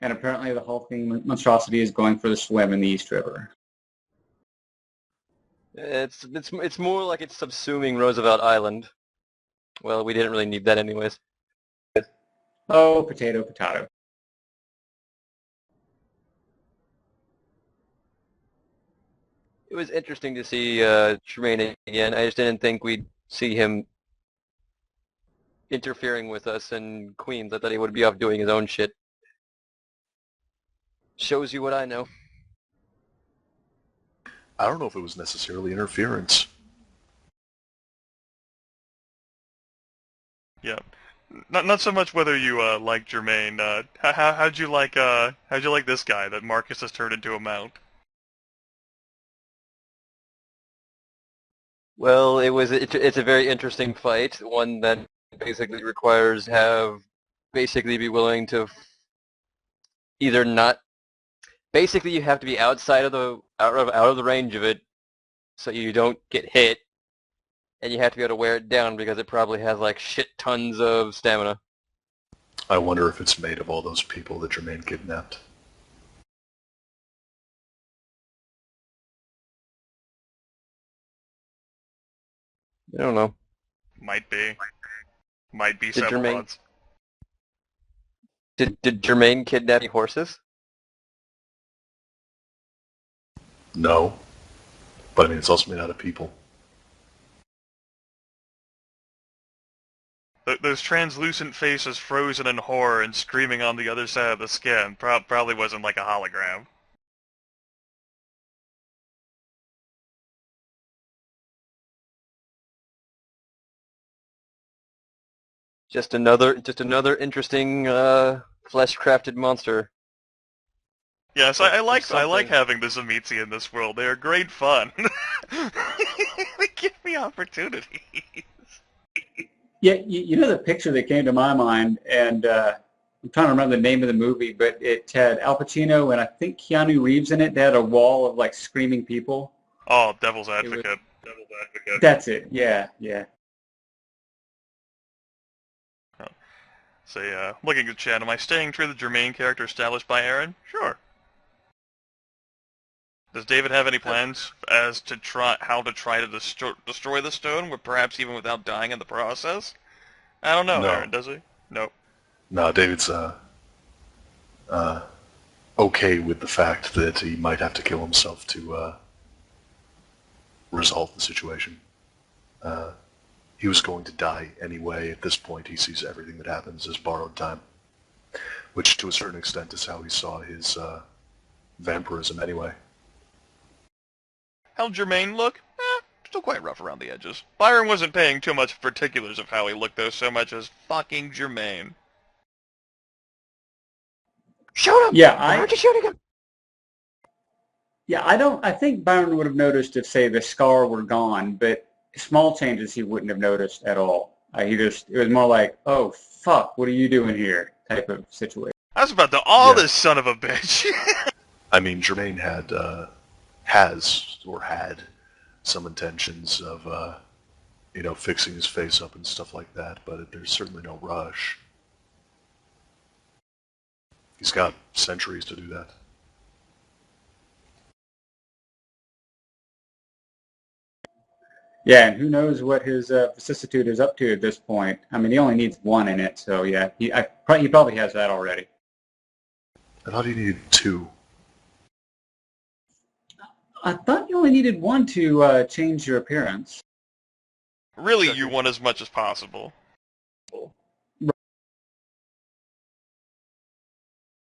And apparently the hulking monstrosity is going for the swim in the East River. It's more like it's subsuming Roosevelt Island. Well, we didn't really need that anyways. Oh, potato, potato. It was interesting to see Tremaine again. I just didn't think we'd see him interfering with us in Queens. I thought he would be off doing his own shit. Shows you what I know. I don't know if it was necessarily interference. Yeah, not so much whether you like Germain. How'd you like this guy that Marcus has turned into a mount? Well, it's a very interesting fight. One that basically requires basically be willing to either not. Basically, you have to be outside of the range of it, so you don't get hit, and you have to be able to wear it down because it probably has like shit tons of stamina. I wonder if it's made of all those people that Jermaine kidnapped. I don't know. Might be. Might be Did Jermaine cephalopods. did Jermaine kidnap any horses? No. But I mean, it's also made out of people. Those translucent faces frozen in horror and screaming on the other side of the skin probably wasn't like a hologram. Just another interesting flesh-crafted monster. Yes, I like having the Zamitzi in this world. They are great fun. They give me opportunities. Yeah, you know the picture that came to my mind, and I'm trying to remember the name of the movie, but it had Al Pacino and I think Keanu Reeves in it. They had a wall of like screaming people. Oh, Devil's Advocate. Devil's Advocate. That's it. Yeah, yeah. So looking at the chat, am I staying true to the Jermaine character established by Aaron? Sure. Does David have any plans as to how to try to destroy the stone, perhaps even without dying in the process? I don't know, No. Aaron, does he? Nope. No, David's okay with the fact that he might have to kill himself to resolve the situation. He was going to die anyway. At this point, he sees everything that happens as borrowed time, which to a certain extent is how he saw his vampirism anyway. How'd Jermaine look? Still quite rough around the edges. Byron wasn't paying too much particulars of how he looked, though, so much as fucking Jermaine. Shoot him! Yeah, Why aren't you shooting him? Yeah, I think Byron would have noticed if, say, the scar were gone, but small changes he wouldn't have noticed at all. It was more like, oh, fuck, what are you doing here type of situation. I was about to this son of a bitch. I mean, Jermaine had some intentions of, fixing his face up and stuff like that, but there's certainly no rush. He's got centuries to do that. Yeah, and who knows what his vicissitude is up to at this point. I mean, he only needs one in it, so yeah, he probably has that already. I thought he needed 2. I thought you only needed one to change your appearance. Really, you want as much as possible.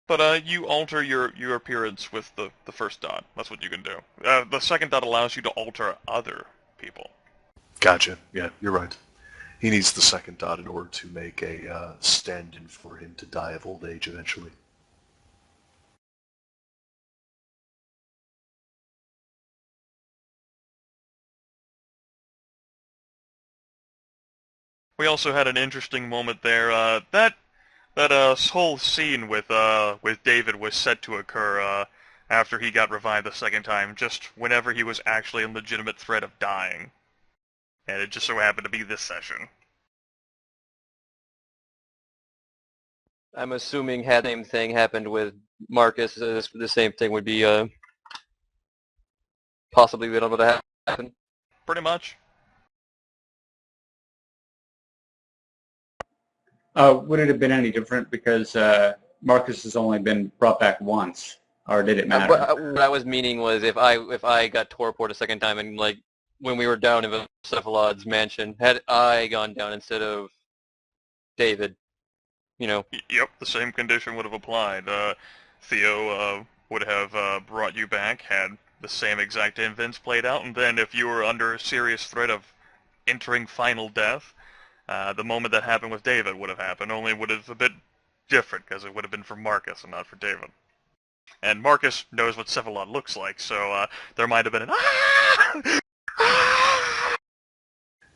But you alter your appearance with the first dot. That's what you can do. The second dot allows you to alter other people. Gotcha. Yeah, you're right. He needs the second dot in order to make a stand-in for him to die of old age eventually. We also had an interesting moment there. That whole scene with David was set to occur after he got revived the second time, just whenever he was actually in legitimate threat of dying. And it just so happened to be this session. I'm assuming had the same thing happened with Marcus, the same thing would be possibly able to happen. Pretty much. Would it have been any different because Marcus has only been brought back once, or did it matter? What I was meaning was if I got teleported a second time and like when we were down in Cephalod's mansion, had I gone down instead of David, Yep, the same condition would have applied. Theo would have brought you back, had the same exact events played out, and then if you were under serious threat of entering final death, the moment that happened with David would have happened, only would have a bit different, because it would have been for Marcus and not for David. And Marcus knows what Cephalod looks like, so there might have been an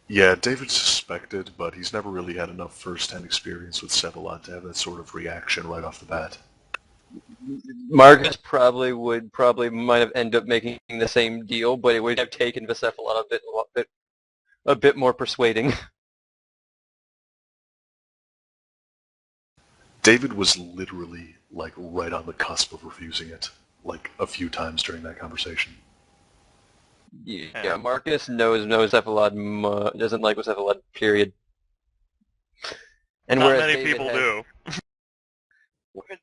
Yeah, David suspected, but he's never really had enough first-hand experience with Cephalod to have that sort of reaction right off the bat. Marcus probably might have ended up making the same deal, but it would have taken Cephalod a bit more persuading. David was literally, like, right on the cusp of refusing it, like, a few times during that conversation. Yeah, Marcus knows Cephalad doesn't like Cephalad, period. And Not whereas many David people has, do.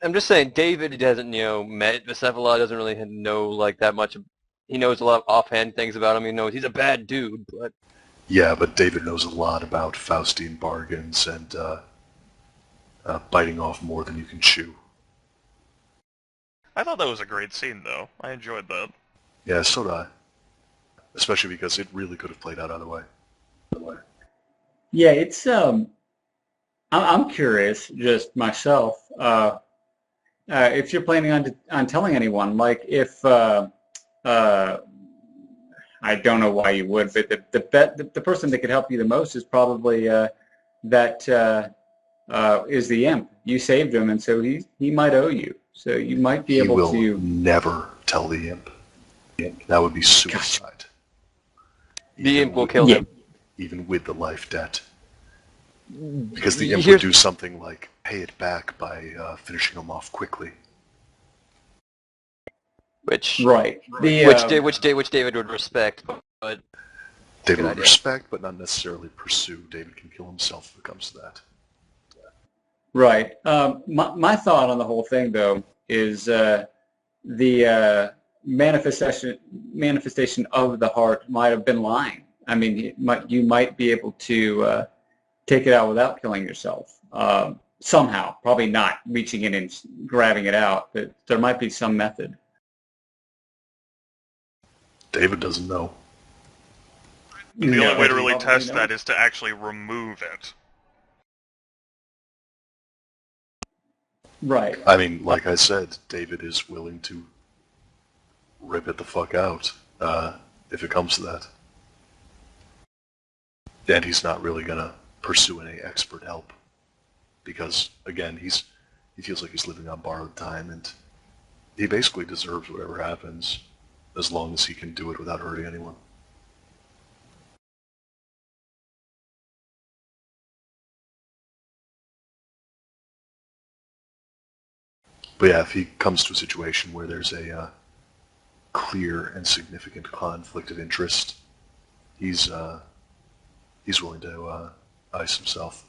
I'm just saying, David hasn't, met Cephalad, doesn't really know, like, that much. He knows a lot of offhand things about him. He knows he's a bad dude, but... Yeah, but David knows a lot about Faustine bargains and biting off more than you can chew. I thought that was a great scene, though. I enjoyed that. Yeah, so did I. Especially because it really could have played out either way. Yeah, it's I'm curious, just myself, if you're planning on telling anyone, like if I don't know why you would, but the person that could help you the most is probably that is the imp. You saved him, and so he might owe you. So you might be able to. He will never tell the imp. That would be suicide. The imp will kill him. Even with the life debt. Because the imp would do something like pay it back by finishing him off quickly. Which David would respect, but David would respect, but not necessarily pursue. David can kill himself if it comes to that. Right. My thought on the whole thing, though, is the manifestation of the heart might have been lying. I mean, you might be able to take it out without killing yourself somehow. Probably not reaching in and grabbing it out, but there might be some method. David doesn't know. The only way to really test that is to actually remove it. Right. I mean, like I said, David is willing to rip it the fuck out if it comes to that. And he's not really gonna pursue any expert help because, again, he feels like he's living on borrowed time, and he basically deserves whatever happens as long as he can do it without hurting anyone. But yeah, if he comes to a situation where there's a clear and significant conflict of interest, he's willing to ice himself.